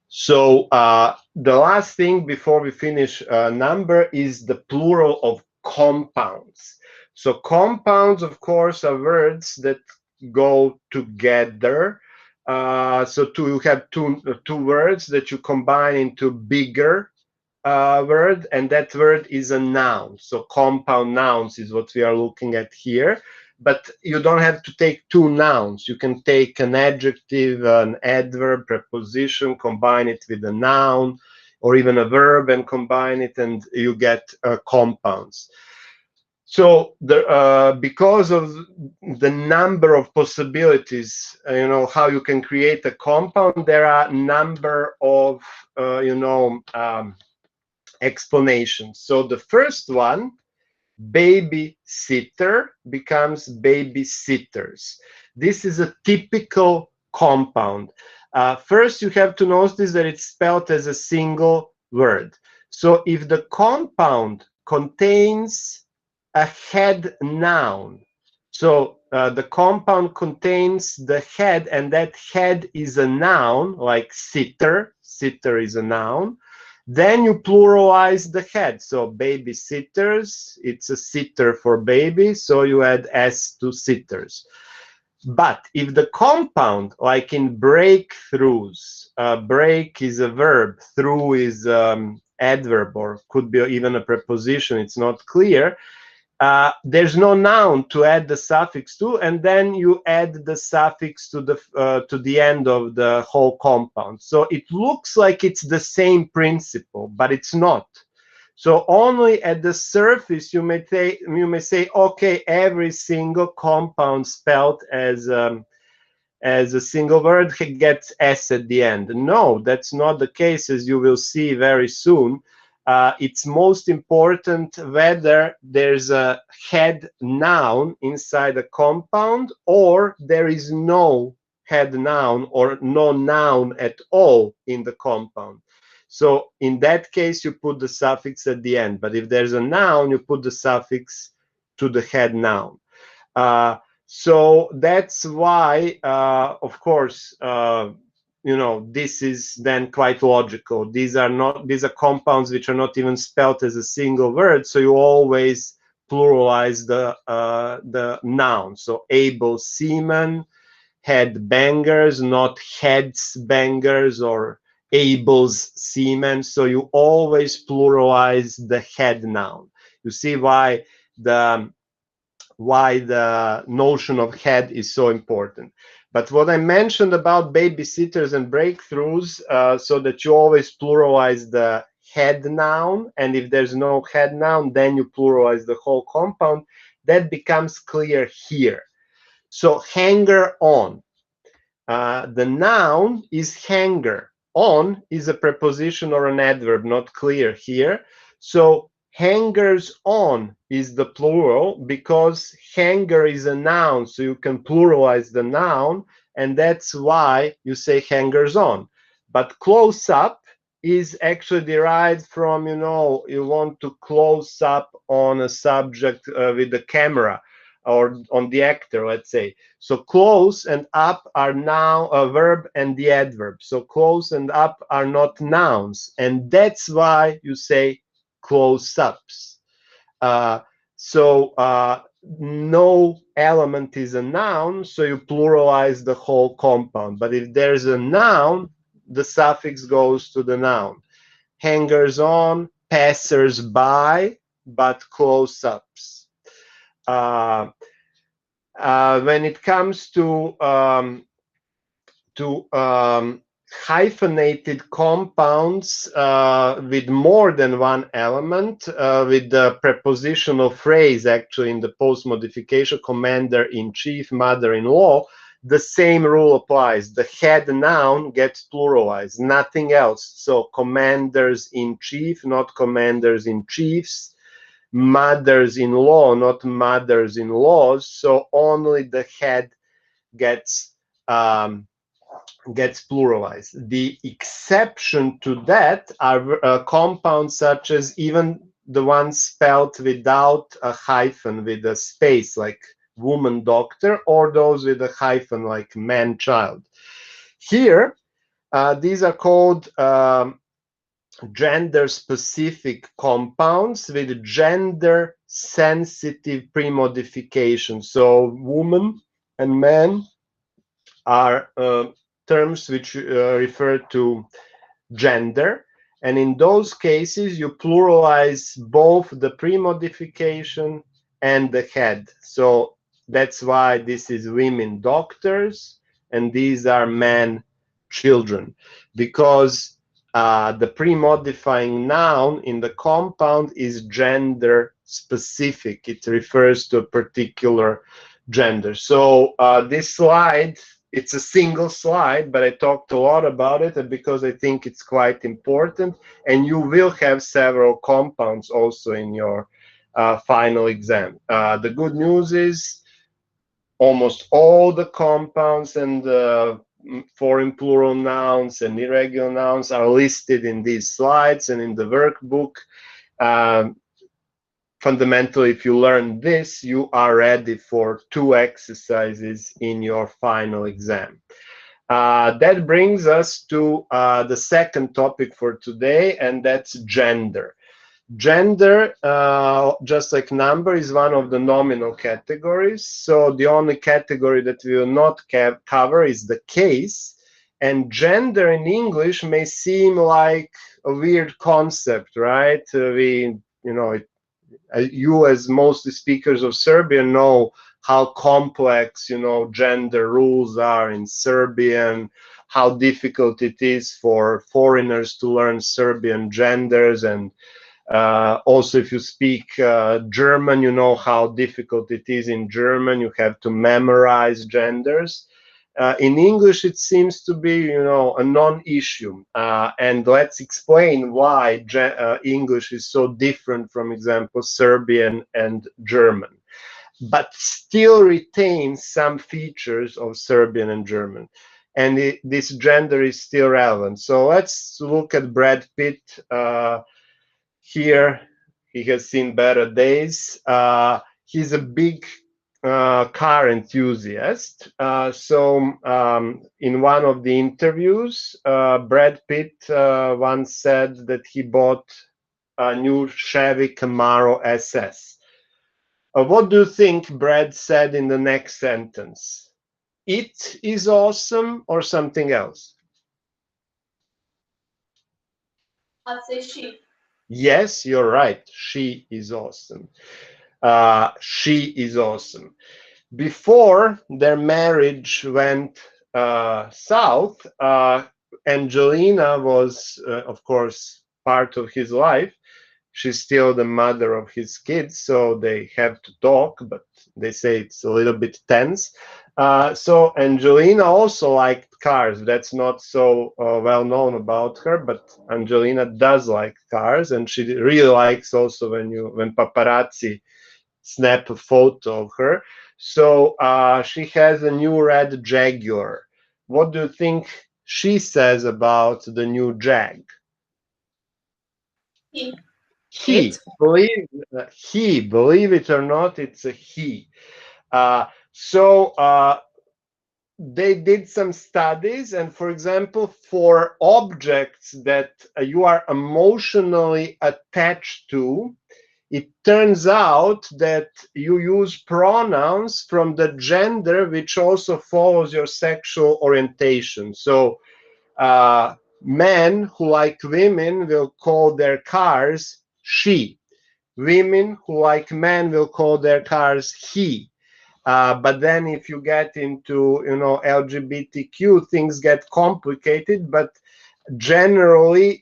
So the last thing before we finish number is the plural of compounds. So compounds, of course, are words that go together. So you have two words that you combine into bigger word, and that word is a noun. So compound nouns is what we are looking at here. But you don't have to take 2 nouns. You can take an adjective, an adverb, preposition, combine it with a noun, or even a verb and combine it, and you get compounds. So because of the number of possibilities, you know, how you can create a compound, there are a number of, explanations. So the first one, babysitter, becomes babysitters. This is a typical compound. First, you have to notice that it's spelled as a single word. So if the compound contains a head noun, so the compound contains the head, and that head is a noun, like sitter. Sitter is a noun. Then you pluralize the head. So babysitters, it's a sitter for baby, so you add s to sitters. But if the compound, like in breakthroughs, break is a verb, through is adverb, or could be even a preposition, it's not clear. There's no noun to add the suffix to, and then you add the suffix to the end of the whole compound. So it looks like it's the same principle, but it's not. So only at the surface you may say, okay, every single compound spelled as a single word gets s at the end. No, that's not the case, as you will see very soon. It's most important whether there's a head noun inside a compound, or there is no head noun or no noun at all in the compound. So in that case, you put the suffix at the end. But if there's a noun, you put the suffix to the head noun. So that's why, of course, this is then quite logical. These are compounds which are not even spelled as a single word. So you always pluralize the noun. So able seamen, head bangers, not heads bangers, or able's seamen. So you always pluralize the head noun. You see why the notion of head is so important. But what I mentioned about babysitters and breakthroughs, so that you always pluralize the head noun, and if there's no head noun, then you pluralize the whole compound, that becomes clear here. So hanger on. The noun is hanger. On is a preposition or an adverb, not clear here. So hangers on is the plural, because hanger is a noun, so you can pluralize the noun, and that's why you say hangers on. But close up is actually derived from, you want to close up on a subject with the camera, or on the actor, let's say. So close and up are now a verb and the adverb. So close and up are not nouns, and that's why you say close-ups. No element is a noun, so you pluralize the whole compound. But if there's a noun, the suffix goes to the noun. Hangers on, passers by, but close-ups. When it comes to hyphenated compounds with more than one element, with the prepositional phrase actually in the post-modification, commander-in-chief, mother-in-law, the same rule applies. The head noun gets pluralized, nothing else. So commanders-in-chief, not commanders-in-chiefs. Mothers-in-law, not mothers-in-laws. So only the head gets pluralized. The exception to that are compounds such as even the ones spelled without a hyphen, with a space, like woman doctor, or those with a hyphen like man child. Here, these are called gender-specific compounds with gender-sensitive premodification. So woman and man are terms which refer to gender, and in those cases you pluralize both the premodification and the head. So that's why this is women doctors and these are men children, because the pre-modifying noun in the compound is gender specific. It refers to a particular gender. So this slide, it's a single slide, but I talked a lot about it because I think it's quite important, and you will have several compounds also in your final exam. The good news is almost all the compounds and foreign plural nouns and irregular nouns are listed in these slides and in the workbook. Fundamentally, if you learn this, you are ready for 2 exercises in your final exam. That brings us to the second topic for today, and that's gender. Gender, just like number, is one of the nominal categories. So the only category that we will not cover is the case. And gender in English may seem like a weird concept, right? You as mostly speakers of Serbian know how complex, gender rules are in Serbian, how difficult it is for foreigners to learn Serbian genders, and also, if you speak German, you know how difficult it is in German. You have to memorize genders. In English, it seems to be, a non-issue. And let's explain why English is so different from, example, Serbian and German, but still retains some features of Serbian and German. And this gender is still relevant. So let's look at Brad Pitt. Here, he has seen better days. He's a big car enthusiast. In one of the interviews, Brad Pitt once said that he bought a new Chevy Camaro SS. What do you think Brad said in the next sentence? It is awesome, or something else? I'd say she. Yes, you're right. She is awesome. She is awesome. Before their marriage went south, Angelina was, of course, part of his life. She's still the mother of his kids, so they have to talk, but they say it's a little bit tense. So Angelina also liked cars. That's not so well known about her, but Angelina does like cars, and she really likes also when paparazzi snap a photo of her. So she has a new red Jaguar. What do you think she says about the new Jag? He, believe it or not, it's a he. They did some studies, and for example, for objects that you are emotionally attached to, it turns out that you use pronouns from the gender which also follows your sexual orientation. So men who like women will call their cars she. Women who like men will call their cars he. But then if you get into, LGBTQ, things get complicated, but generally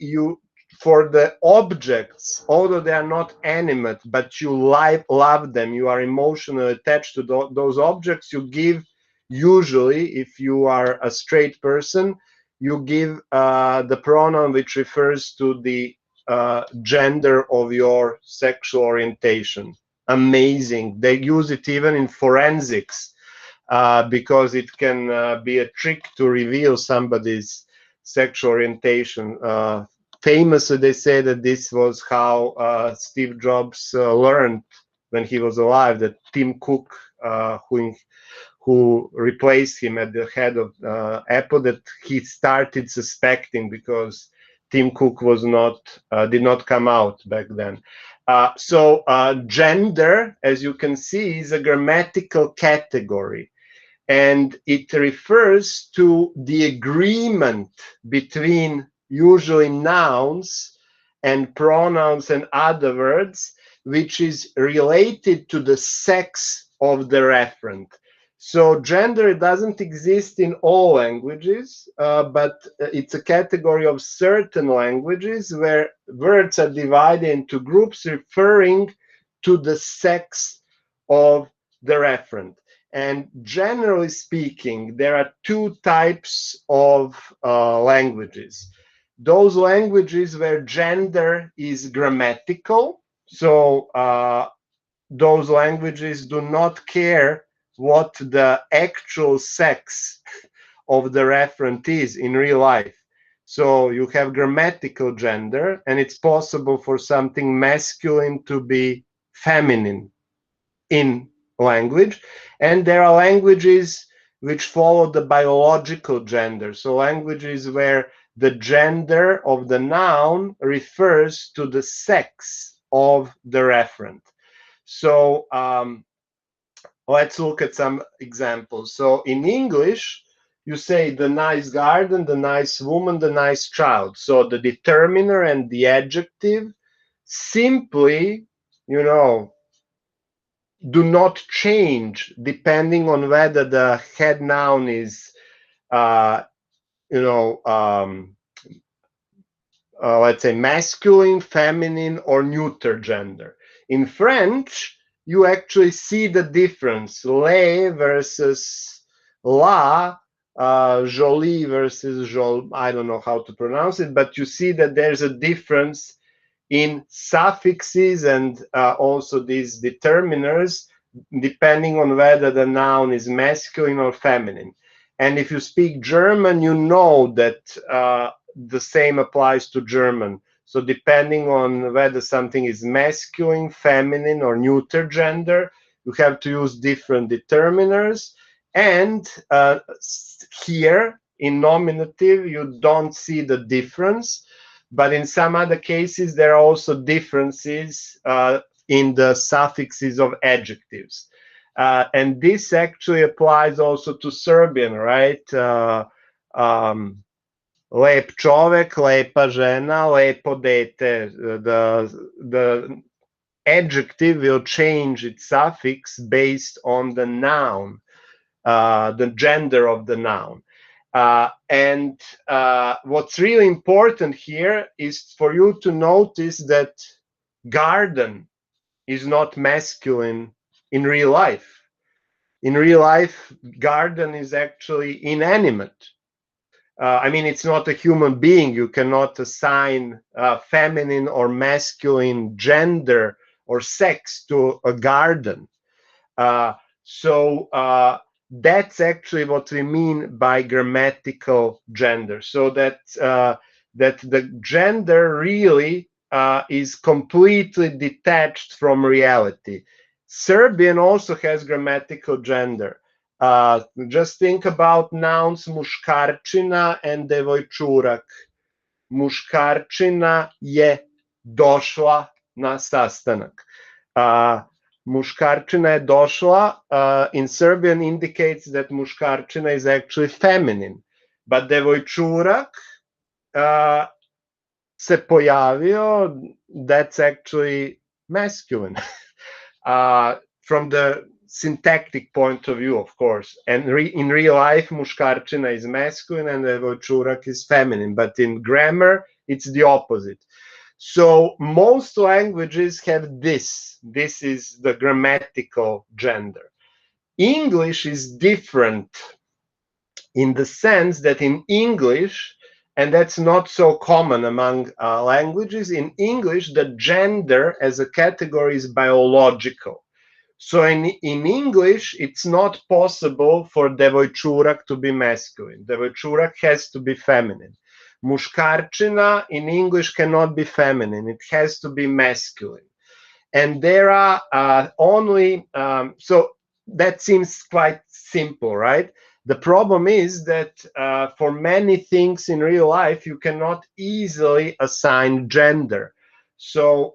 for the objects, although they are not animate, but you love them, you are emotionally attached to those objects, you give, usually, if you are a straight person, you give the pronoun which refers to the gender of your sexual orientation. Amazing. They use it even in forensics because it can be a trick to reveal somebody's sexual orientation. Famously, they say that this was how Steve Jobs learned when he was alive, that Tim Cook, who replaced him at the head of Apple, that he started suspecting because Tim Cook was did not come out back then. Gender, as you can see, is a grammatical category, and it refers to the agreement between usually nouns and pronouns and other words, which is related to the sex of the referent. So gender doesn't exist in all languages, but it's a category of certain languages where words are divided into groups referring to the sex of the referent. And generally speaking, there are two types of languages. Those languages where gender is grammatical, so those languages do not care what the actual sex of the referent is in real life. So you have grammatical gender, and it's possible for something masculine to be feminine in language. And there are languages which follow the biological gender. So languages where the gender of the noun refers to the sex of the referent. So let's look at some examples. So in English, you say the nice garden, the nice woman, the nice child. So the determiner and the adjective simply, you know, do not change depending on whether the head noun is, you know, let's say masculine, feminine, or neuter gender. In French, you actually see the difference. Les versus la, jolie versus jol. I don't know how to pronounce it, but you see that there's a difference in suffixes and also these determiners, depending on whether the noun is masculine or feminine. And if you speak German, you know that the same applies to German. So depending on whether something is masculine, feminine, or neuter gender, you have to use different determiners. And here in nominative, you don't see the difference. But in some other cases, there are also differences in the suffixes of adjectives. And this actually applies also to Serbian, right? Lep čovek, lepa žena, lepo dete. The adjective will change its suffix based on the noun, the gender of the noun. And what's really important here is for you to notice that garden is not masculine in real life. In real life, garden is actually inanimate. I mean, it's not a human being. You cannot assign feminine or masculine gender or sex to a garden. So that's actually what we mean by grammatical gender. So that that the gender really is completely detached from reality. Serbian also has grammatical gender. Just think about nouns muškarčina and devojčurak. Muškarčina je došla na sastanak. Muškarčina je došla in Serbian indicates that muškarčina is actually feminine, but devojčurak se pojavio, that's actually masculine from the syntactic point of view, of course. And in real life, muškarčina is masculine and devojčurak is feminine, but in grammar, it's the opposite. So most languages have this. This is the grammatical gender. English is different in the sense that in English, and that's not so common among languages, in English, the gender as a category is biological. So in English, it's not possible for devojčurak to be masculine. Devojčurak has to be feminine. Muškarčina in English cannot be feminine. It has to be masculine. And there are only, so that seems quite simple, right? The problem is that for many things in real life, you cannot easily assign gender. So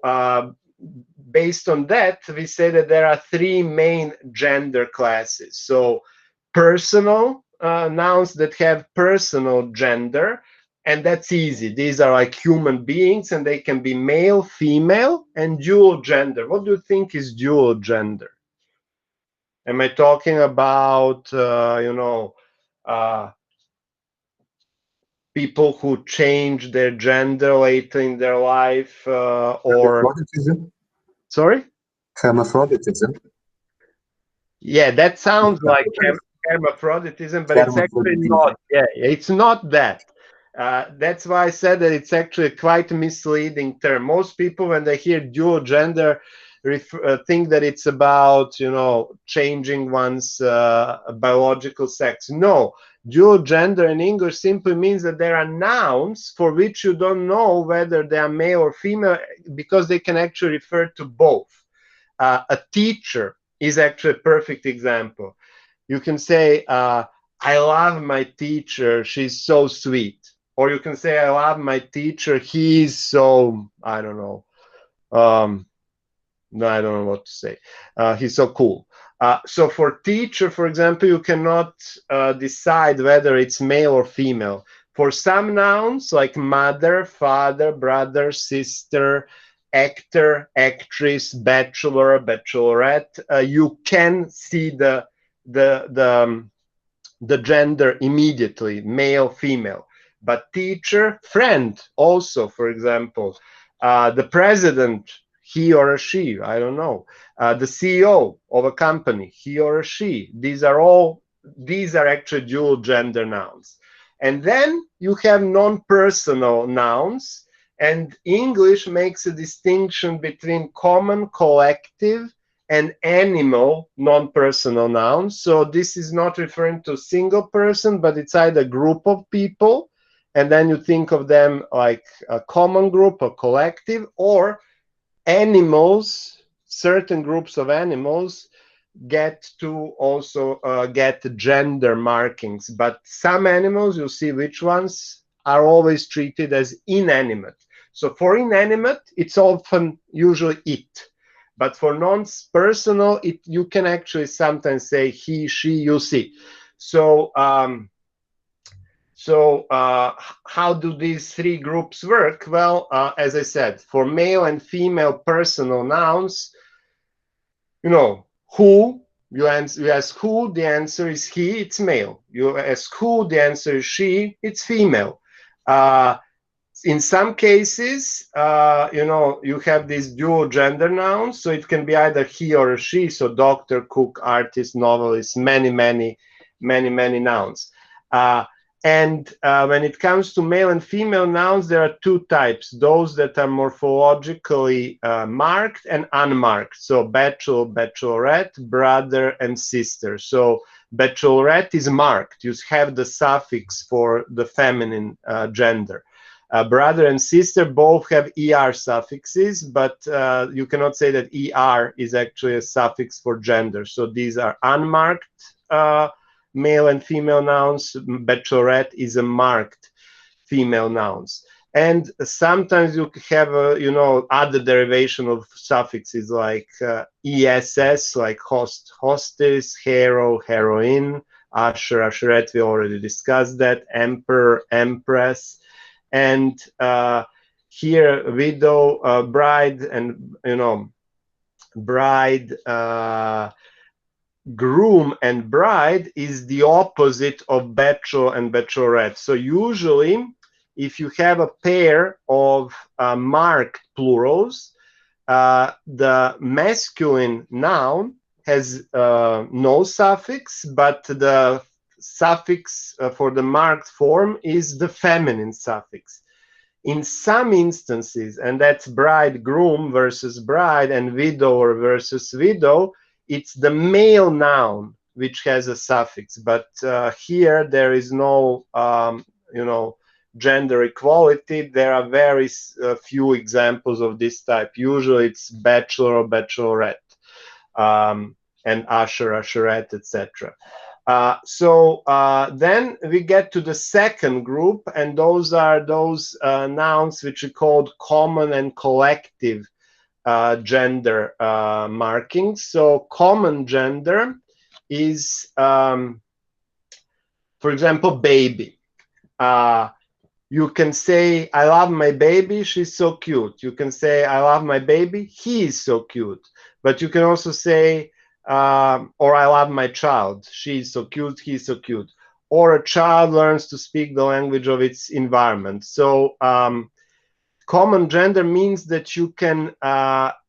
based on that, we say that there are three main gender classes. So personal nouns that have personal gender, and that's easy. These are like human beings, and they can be male, female, and dual gender. What do you think is dual gender? Am I talking about, you know, people who change their gender later in their life, or Hermaphroditism? Sorry? Hermaphroditism. Yeah, that sounds like hermaphroditism, but it's actually not. Yeah, it's not that. That's why I said that it's actually quite a misleading term. Most people, when they hear dual gender, think that it's about, you know, changing one's biological sex. No, dual gender in English simply means that there are nouns for which you don't know whether they are male or female, because they can actually refer to both. A teacher is actually a perfect example. You can say, I love my teacher, she's so sweet. Or you can say, I love my teacher, he's so, I don't know, no, I don't know what to say. He's so cool. So for teacher, for example, you cannot decide whether it's male or female. For some nouns like mother, father, brother, sister, actor, actress, bachelor, bachelorette, you can see the gender immediately, male, female. But teacher, friend, also, for example, the president, he or she, I don't know, the CEO of a company, he or she. These are actually dual gender nouns. And then you have non-personal nouns, and English makes a distinction between common, collective, and animal non-personal nouns. So this is not referring to a single person, but it's either a group of people, and then you think of them like a common group, a collective, or animals, certain groups of animals get to also get gender markings. But some animals, you'll see which ones, are always treated as inanimate. So for inanimate, it's often usually it. But for non-personal, you can actually sometimes say he, she, you see. So, how do these three groups work? Well, as I said, for male and female personal nouns, you know, who, you ask who, the answer is he, it's male. You ask who, the answer is she, it's female. In some cases, you have these dual gender nouns, so it can be either he or she, so doctor, cook, artist, novelist, many nouns. And when it comes to male and female nouns, there are two types, those that are morphologically marked and unmarked. So bachelor, bachelorette, brother, and sister. So bachelorette is marked. You have the suffix for the feminine gender. Brother and sister both have ER suffixes, but you cannot say that ER is actually a suffix for gender. So these are unmarked male and female nouns. Bachelorette is a marked female nouns. And sometimes you have, other derivation of suffixes like ESS, like host, hostess, hero, heroine, usher, usherette, we already discussed that, emperor, empress. And here, widow, bride, and bride, groom, and bride is the opposite of bachelor and bachelorette. So usually, if you have a pair of marked plurals, the masculine noun has no suffix, but the suffix for the marked form is the feminine suffix. In some instances, and that's bride, groom versus bride, and widower versus widow, it's the male noun which has a suffix. But here there is no, gender equality. There are very few examples of this type. Usually it's bachelor or bachelorette, and usher, usherette, etc. Then we get to the second group, and those are those nouns which are called common and collective gender markings. So common gender is, for example, baby. You can say, I love my baby, she's so cute. You can say, I love my baby, he is so cute. But you can also say, or I love my child, she's so cute, he's so cute. Or a child learns to speak the language of its environment. So common gender means that you can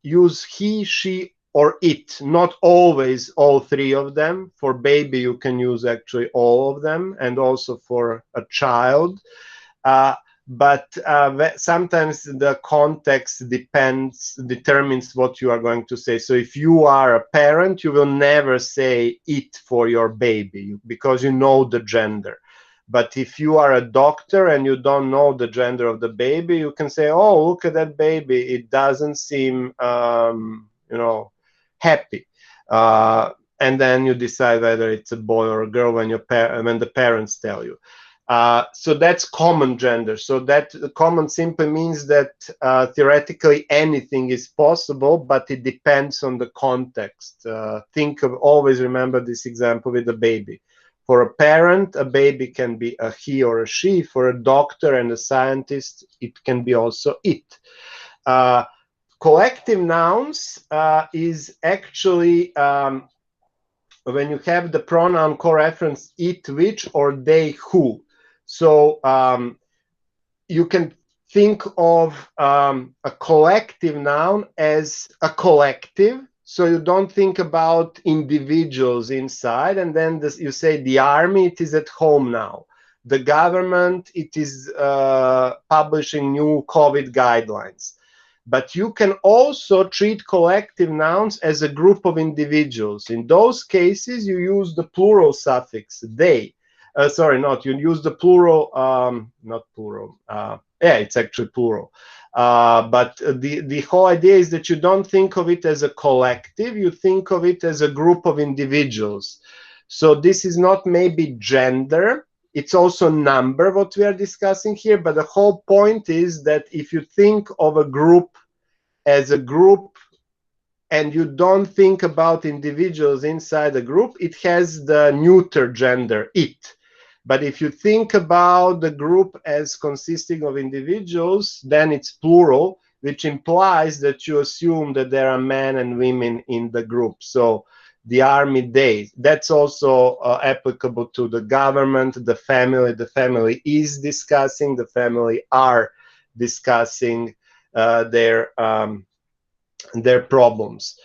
use he, she, or it, not always all three of them. For baby, you can use actually all of them, and also for a child. But sometimes the context determines what you are going to say. So if you are a parent, you will never say it for your baby because you know the gender. But if you are a doctor and you don't know the gender of the baby, you can say, oh, look at that baby. It doesn't seem, happy. and then you decide whether it's a boy or a girl when the parents tell you. So that's common gender. So that common simply means that theoretically anything is possible, but it depends on the context. Always remember this example with a baby. For a parent, a baby can be a he or a she. For a doctor and a scientist, it can be also it. Collective nouns is actually when you have the pronoun co-reference it, which, or they, who. So you can think of a collective noun as a collective. So you don't think about individuals inside, and then you say the army, it is at home now. The government, it is publishing new COVID guidelines. But you can also treat collective nouns as a group of individuals. In those cases, you use the plural suffix, they. You use the plural, not plural. Yeah, it's actually plural. But the whole idea is that you don't think of it as a collective, you think of it as a group of individuals. So this is not maybe gender, it's also number, what we are discussing here, but the whole point is that if you think of a group as a group and you don't think about individuals inside the group, it has the neuter gender, it. But if you think about the group as consisting of individuals, then it's plural, which implies that you assume that there are men and women in the group. So the army, they. That's also applicable to the government, the family. The family is discussing, the family are discussing their problems.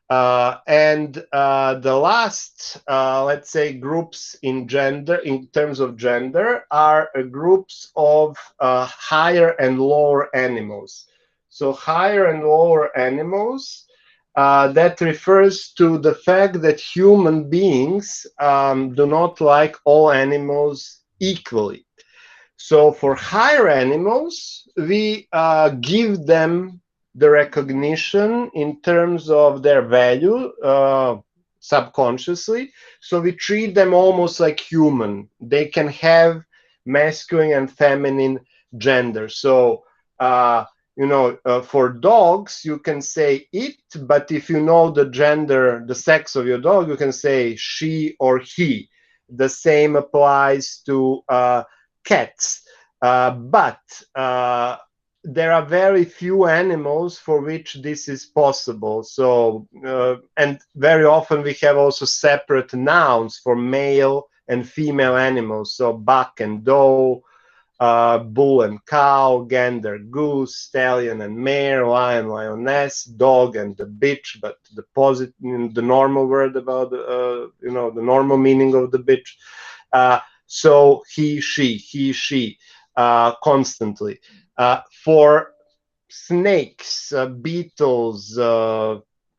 And the last, let's say, groups in gender, in terms of gender, are groups of higher and lower animals. So higher and lower animals, that refers to the fact that human beings do not like all animals equally. So for higher animals, we give them the recognition in terms of their value subconsciously. So we treat them almost like human. They can have masculine and feminine gender. So, for dogs, you can say it, but if you know the gender, the sex of your dog, you can say she or he. The same applies to cats. But there are very few animals for which this is possible. So, and very often we have also separate nouns for male and female animals. So buck and doe, bull and cow, gander, goose, stallion and mare, lion, lioness, dog and the bitch, but the normal word about, the normal meaning of the bitch. So he, she, constantly. For snakes, beetles,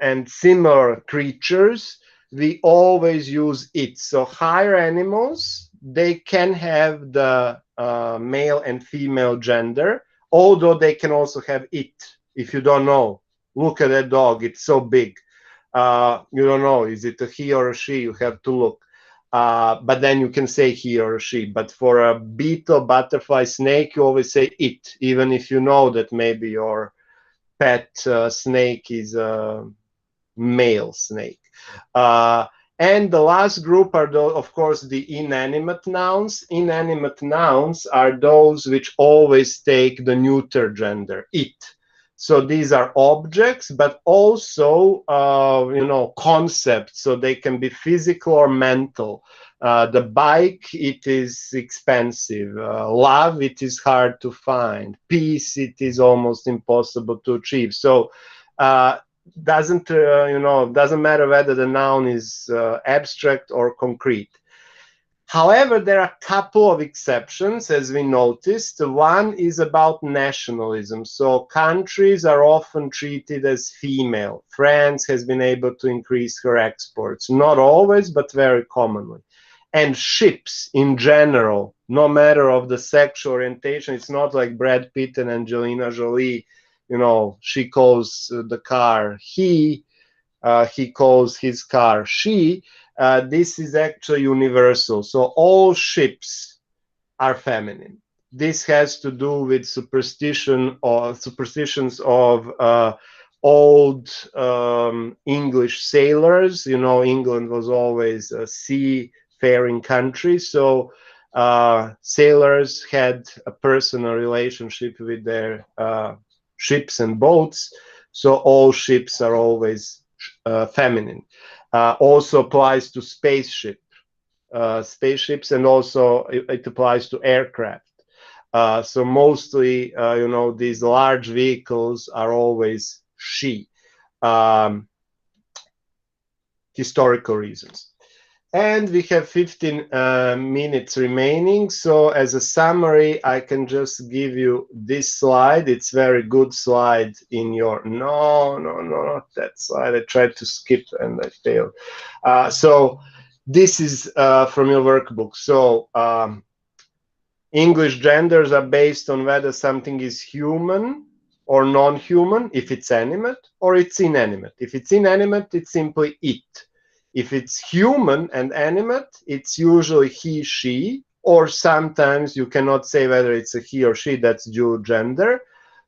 and similar creatures, we always use it. So higher animals, they can have the male and female gender, although they can also have it. If you don't know, look at that dog, it's so big. You don't know, is it a he or a she? You have to look. But then you can say he or she. But for a beetle, butterfly, snake, you always say it, even if you know that maybe your pet snake is a male snake. And the last group are, of course, the inanimate nouns. Inanimate nouns are those which always take the neuter gender, it. So these are objects, but also, concepts. So they can be physical or mental. The bike, it is expensive. Love, it is hard to find. Peace, it is almost impossible to achieve. So doesn't matter whether the noun is abstract or concrete. However, there are a couple of exceptions, as we noticed. One is about nationalism. So countries are often treated as female. France has been able to increase her exports. Not always, but very commonly. And ships in general, no matter of the sexual orientation, it's not like Brad Pitt and Angelina Jolie, she calls the car he, he calls his car she, this is actually universal. So all ships are feminine. This has to do with superstitions of old English sailors. You know, England was always a seafaring country, so sailors had a personal relationship with their ships and boats. So all ships are always feminine. Also applies to spaceships, and also it applies to aircraft. So mostly, you know, these large vehicles are always she. Historical reasons. And we have 15 minutes remaining. So as a summary, I can just give you this slide. It's a very good slide in your, no, not that slide. I tried to skip and I failed. So this is from your workbook. So English genders are based on whether something is human or non-human, if it's animate, or it's inanimate. If it's inanimate, it's simply it. If it's human and animate, it's usually he, she, or sometimes you cannot say whether it's a he or she, that's dual gender.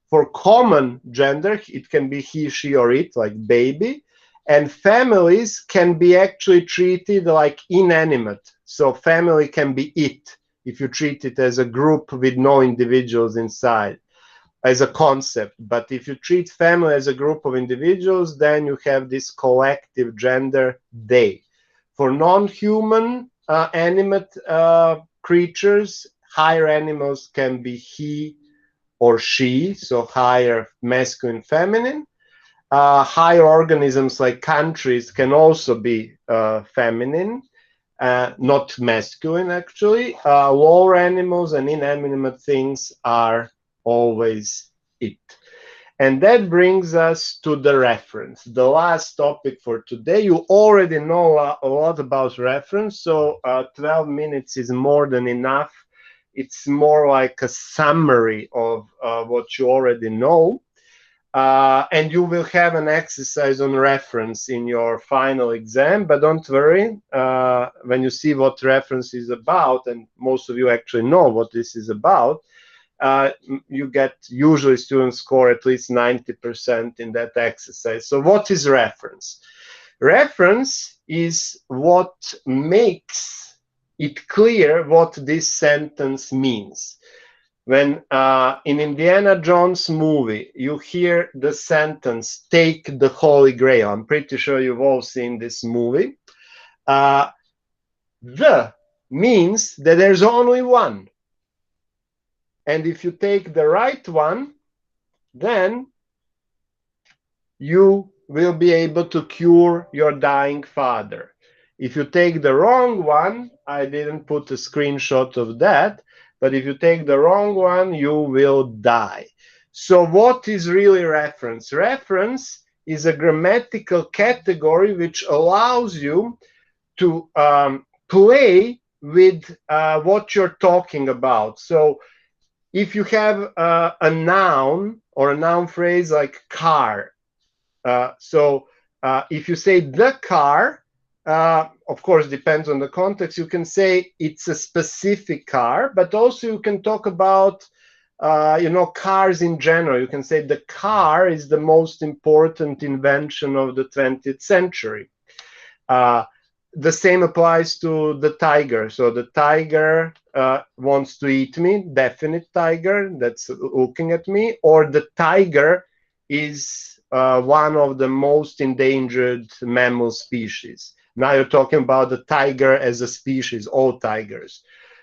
For common gender, it can be he, she, or it, like baby. And families can be actually treated like inanimate. So family can be it, if you treat it as a group with no individuals inside, as a concept. But if you treat family as a group of individuals, then you have this collective gender they. For non-human animate creatures, higher animals can be he or she, so higher masculine, feminine. Higher organisms like countries can also be feminine. Not masculine, actually. Lower animals and inanimate things are always it. And that brings us to the reference, the last topic for today. You already know a lot about reference, so 12 minutes is more than enough. It's more like a summary of what you already know. And you will have an exercise on reference in your final exam, but don't worry, when you see what reference is about, and most of you actually know what this is about, you get, usually students score at least 90% in that exercise. So what is reference? Reference is what makes it clear what this sentence means. When in Indiana Jones movie, you hear the sentence, take the Holy Grail. I'm pretty sure you've all seen this movie. The means that there's only one. And if you take the right one, then you will be able to cure your dying father. If you take the wrong one, I didn't put a screenshot of that, but if you take the wrong one, you will die. So what is really reference? Reference is a grammatical category which allows you to play with what you're talking about. So if you have a noun or a noun phrase like car, if you say the car, of course, depends on the context. You can say it's a specific car, but also you can talk about, you know, cars in general. You can say the car is the most important invention of the 20th century. The same applies to the tiger. So the tiger wants to eat me, definite tiger that's looking at me, or the tiger is one of the most endangered mammal species. Now you're talking about the tiger as a species, all tigers.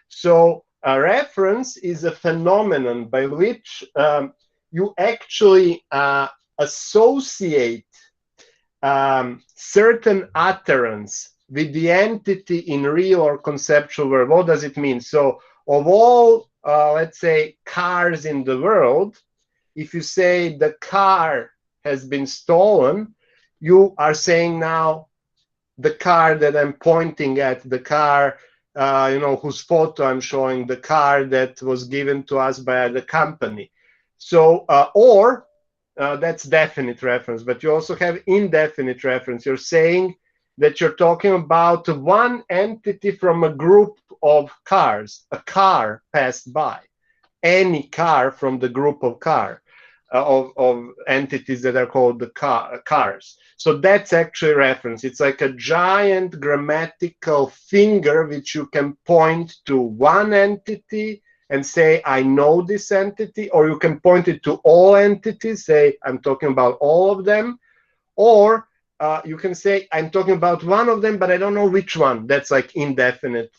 So a reference is a phenomenon by which you actually associate certain utterance with the entity in real or conceptual world. What does it mean? So of all, let's say, cars in the world, if you say the car has been stolen, you are saying now the car that I'm pointing at, the car, you know, whose photo I'm showing, the car that was given to us by the company. So, or that's definite reference, but you also have indefinite reference. You're saying that you're talking about one entity from a group of cars. A car passed by. Any car from the group of of entities that are called the cars. So that's actually reference. It's like a giant grammatical finger which you can point to one entity and say, I know this entity, or you can point it to all entities, say, I'm talking about all of them, or you can say, I'm talking about one of them, but I don't know which one. That's like indefinite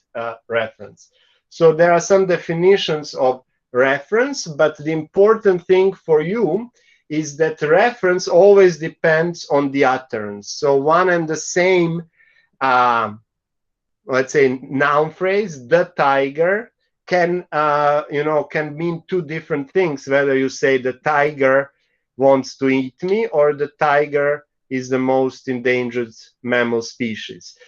reference. So there are some definitions of reference, but the important thing for you is that reference always depends on the utterance. So one and the same, let's say, noun phrase, the tiger, can can mean two different things, whether you say the tiger wants to eat me or the tiger is the most endangered mammal species.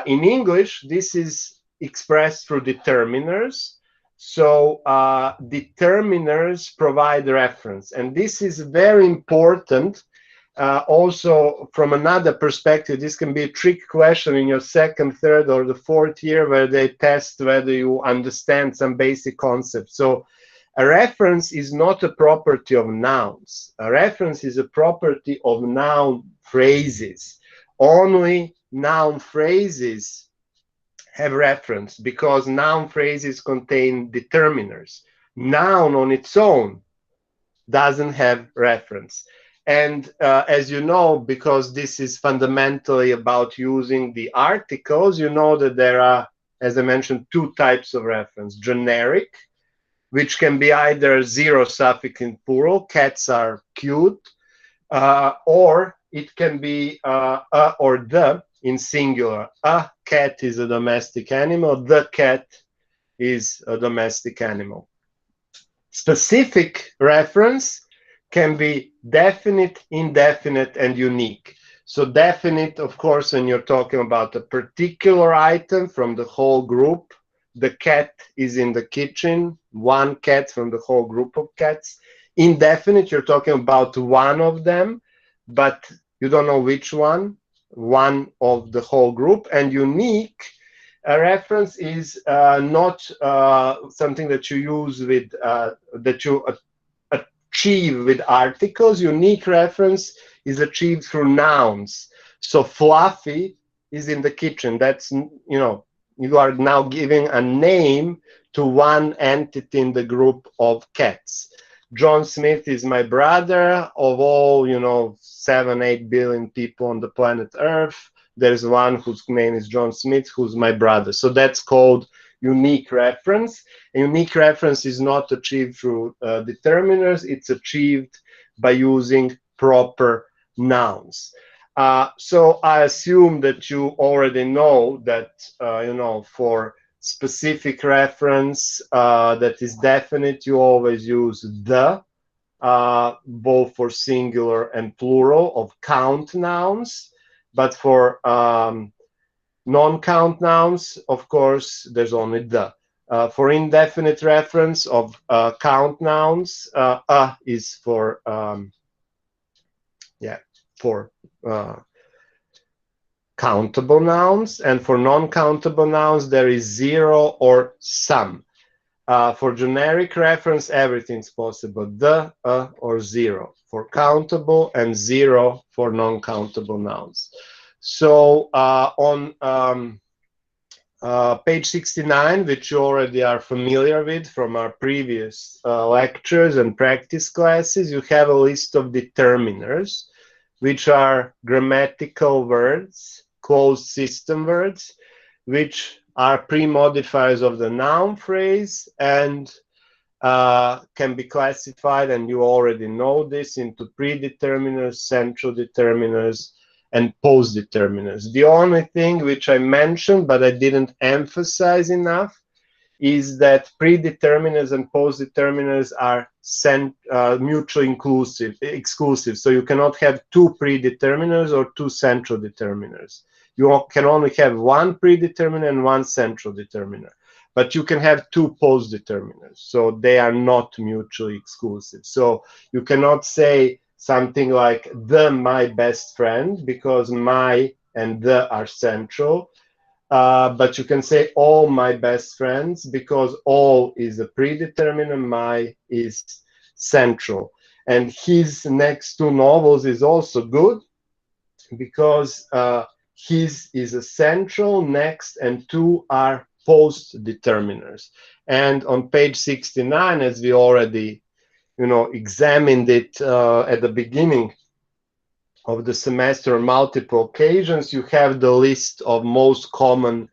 In English, this is expressed through determiners. So determiners provide reference, and this is very important. Also, from another perspective, this can be a trick question in your second, third, or the fourth year where they test whether you understand some basic concepts. So a reference is not a property of nouns. A reference is a property of noun phrases. Only noun phrases have reference because noun phrases contain determiners. Noun on its own doesn't have reference. And as you know, because this is fundamentally about using the articles, you know that there are, as I mentioned, two types of reference. Generic, which can be either zero suffix in plural, cats are cute, or it can be a or the in singular. A cat is a domestic animal, the cat is a domestic animal. Specific reference can be definite, indefinite, and unique. So definite, of course, when you're talking about a particular item from the whole group, the cat is in the kitchen, one cat from the whole group of cats. Indefinite, you're talking about one of them, but you don't know which one of the whole group. And unique, a reference is not something that you use with, that you achieve with articles. Unique reference is achieved through nouns. So Fluffy is in the kitchen. That's, you are now giving a name to one entity in the group of cats. John Smith is my brother. Of all, 7-8 billion people on the planet Earth, there's one whose name is John Smith, who's my brother. So that's called unique reference. A unique reference is not achieved through determiners. It's achieved by using proper nouns. So I assume that you already know that, for specific reference that is definite, you always use the, both for singular and plural of count nouns. But for non-count nouns, of course, there's only the. For indefinite reference of count nouns, is for countable nouns, and for non-countable nouns there is zero or some. For generic reference, everything's possible, the, or zero for countable, and zero for non-countable nouns. So on page 69, which you already are familiar with from our previous lectures and practice classes, you have a list of determiners, which are grammatical words, closed system words, which are pre-modifiers of the noun phrase and can be classified, and you already know this, into predeterminers, central determiners, and post-determiners. The only thing which I mentioned, but I didn't emphasize enough, is that predeterminers and post-determiners are mutually exclusive. So you cannot have two predeterminers or two central determiners. You can only have one predeterminer and one central determiner. But you can have two post-determiners. So they are not mutually exclusive. So you cannot say something like my best friend, because my and the are central. But you can say all my best friends, because all is a predeterminant, my is central. And his next two novels is also good, because his is a central, next, and two are post determiners. And on page 69, as we already examined it at the beginning of the semester on multiple occasions, you have the list of most common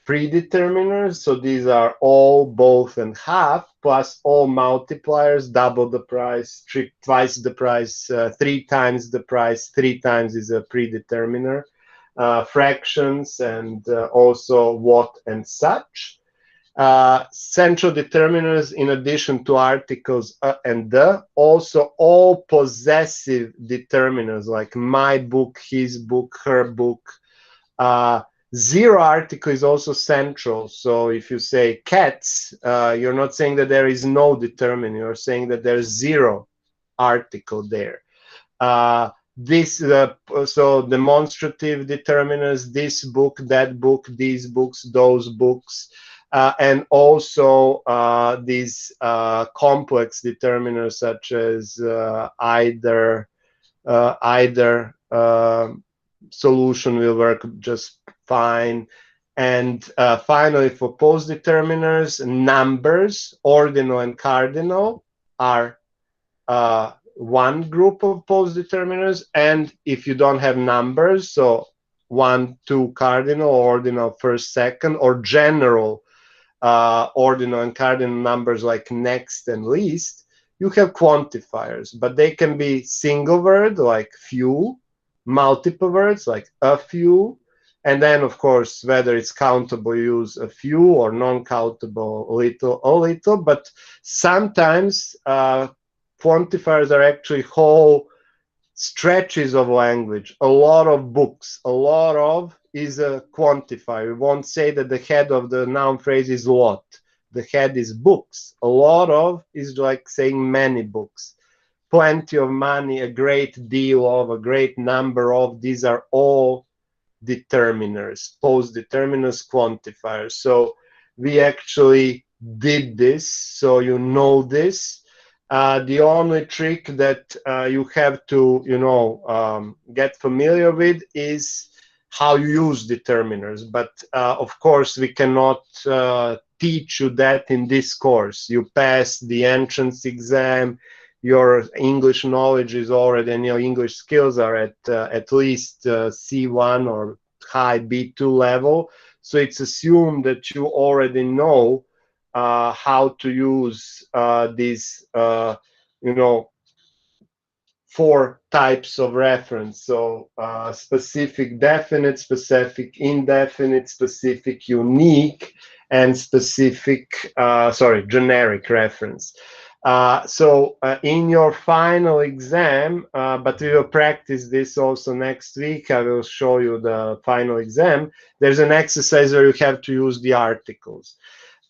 predeterminers. So these are all, both, and half, plus all multipliers, double the price, twice the price, three times the price, three times is a predeterminer, fractions, and also what and such. Central determiners, in addition to articles and the, also all possessive determiners, like my book, his book, her book. Zero article is also central. So if you say cats, you're not saying that there is no determiner, you're saying that there's zero article there. So demonstrative determiners, this book, that book, these books, those books, and also these complex determiners, such as either solution will work just fine. And finally, for post determiners, numbers, ordinal and cardinal, are one group of post determiners. And if you don't have numbers, so 1, 2 cardinal, ordinal first, second, or general ordinal and cardinal numbers like next and least, you have quantifiers, but they can be single word like few, multiple words like a few, and then of course whether it's countable, use a few, or non-countable, a little. But sometimes quantifiers are actually whole stretches of language. A lot of books, a lot of is a quantifier. We won't say that the head of the noun phrase is lot. The head is books. A lot of is like saying many books. Plenty of money, a great deal of, a great number of. These are all determiners, post determiners, quantifiers. So we actually did this, so you know this. The only trick that you have to get familiar with is how you use determiners. But of course we cannot teach you that in this course. You pass the entrance exam, your English knowledge is already, and your English skills are at least C1 or high B2 level. So it's assumed that you already know how to use these, four types of reference. So specific definite, specific indefinite, specific unique, and specific, generic reference. So in your final exam, but we will practice this also next week, I will show you the final exam. There's an exercise where you have to use the articles.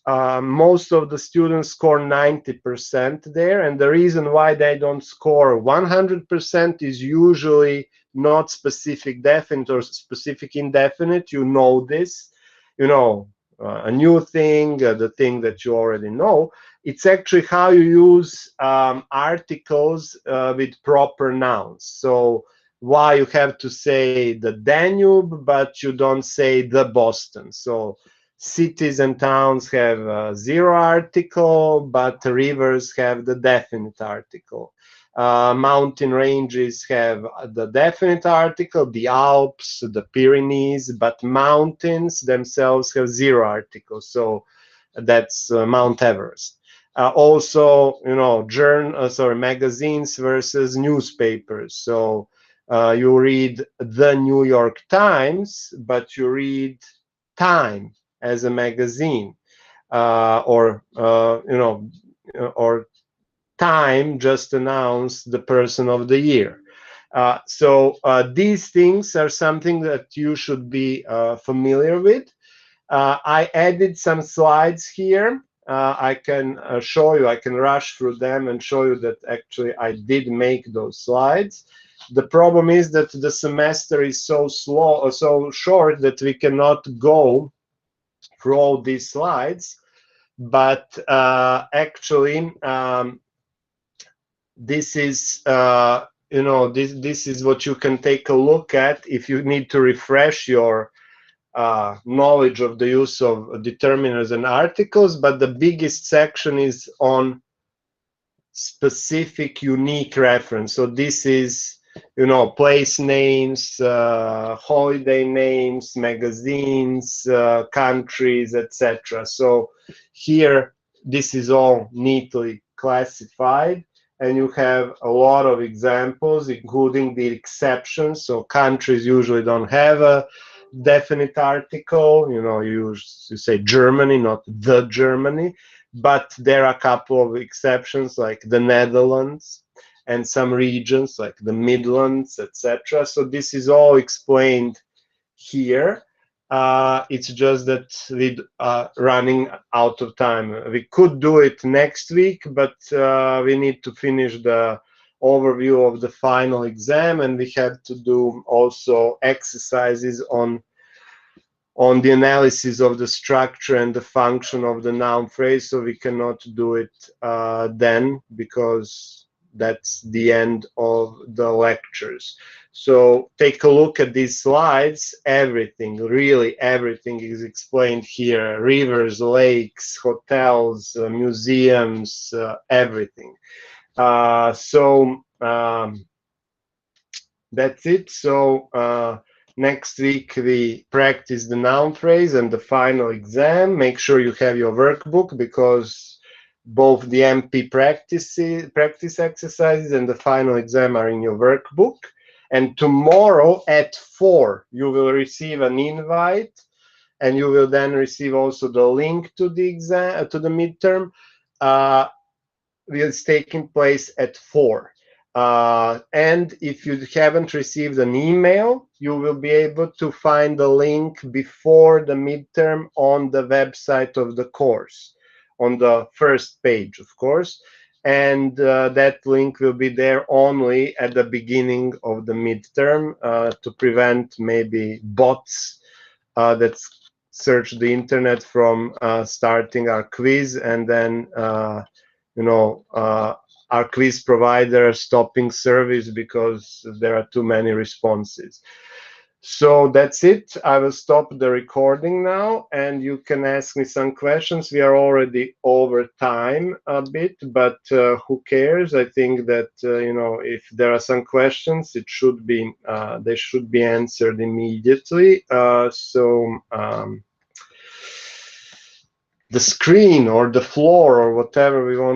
Most of the students score 90% there, and the reason why they don't score 100% is usually not specific definite or specific indefinite. You know this, a new thing, the thing that you already know. It's actually how you use articles with proper nouns. So why you have to say the Danube, but you don't say the Boston. So cities and towns have zero article, but rivers have the definite article. Mountain ranges have the definite article, the Alps, the Pyrenees, but mountains themselves have zero article. So that's Mount Everest. Also, magazines versus newspapers. So you read the New York Times, but you read Time as a magazine, or Time just announced the person of the year. So these things are something that you should be familiar with. I added some slides here I can show you, I can rush through them and show you that actually I did make those slides. The problem is that the semester is so slow or so short that we cannot go through all these slides. But actually, this is this is what you can take a look at if you need to refresh your knowledge of the use of determiners and articles. But the biggest section is on specific unique reference. So this is place names, holiday names, magazines, countries, etc. So here this is all neatly classified, and you have a lot of examples, including the exceptions. So countries usually don't have a definite article. You say Germany, not the Germany. But there are a couple of exceptions, like the Netherlands and some regions like the Midlands, etc. So this is all explained here. It's just that we're running out of time. We could do it next week, but we need to finish the overview of the final exam, and we have to do also exercises on the analysis of the structure and the function of the noun phrase, so we cannot do it then, because that's the end of the lectures. So take a look at these slides. Everything, really everything is explained here. Rivers, lakes, hotels, museums, everything. So that's it. So next week we practice the noun phrase and the final exam. Make sure you have your workbook, because both the MP practice exercises and the final exam are in your workbook. And tomorrow at 4 you will receive an invite, and you will then receive also the link to the exam, to the midterm. It's taking place at 4. And if you haven't received an email, you will be able to find the link before the midterm on the website of the course, on the first page, of course. And that link will be there only at the beginning of the midterm, to prevent maybe bots that search the internet from starting our quiz, and then our quiz provider stopping service because there are too many responses. So that's it. I will stop the recording now, and you can ask me some questions. We are already over time a bit, but who cares? I think that if there are some questions, it should be they should be answered immediately. The screen or the floor or whatever we want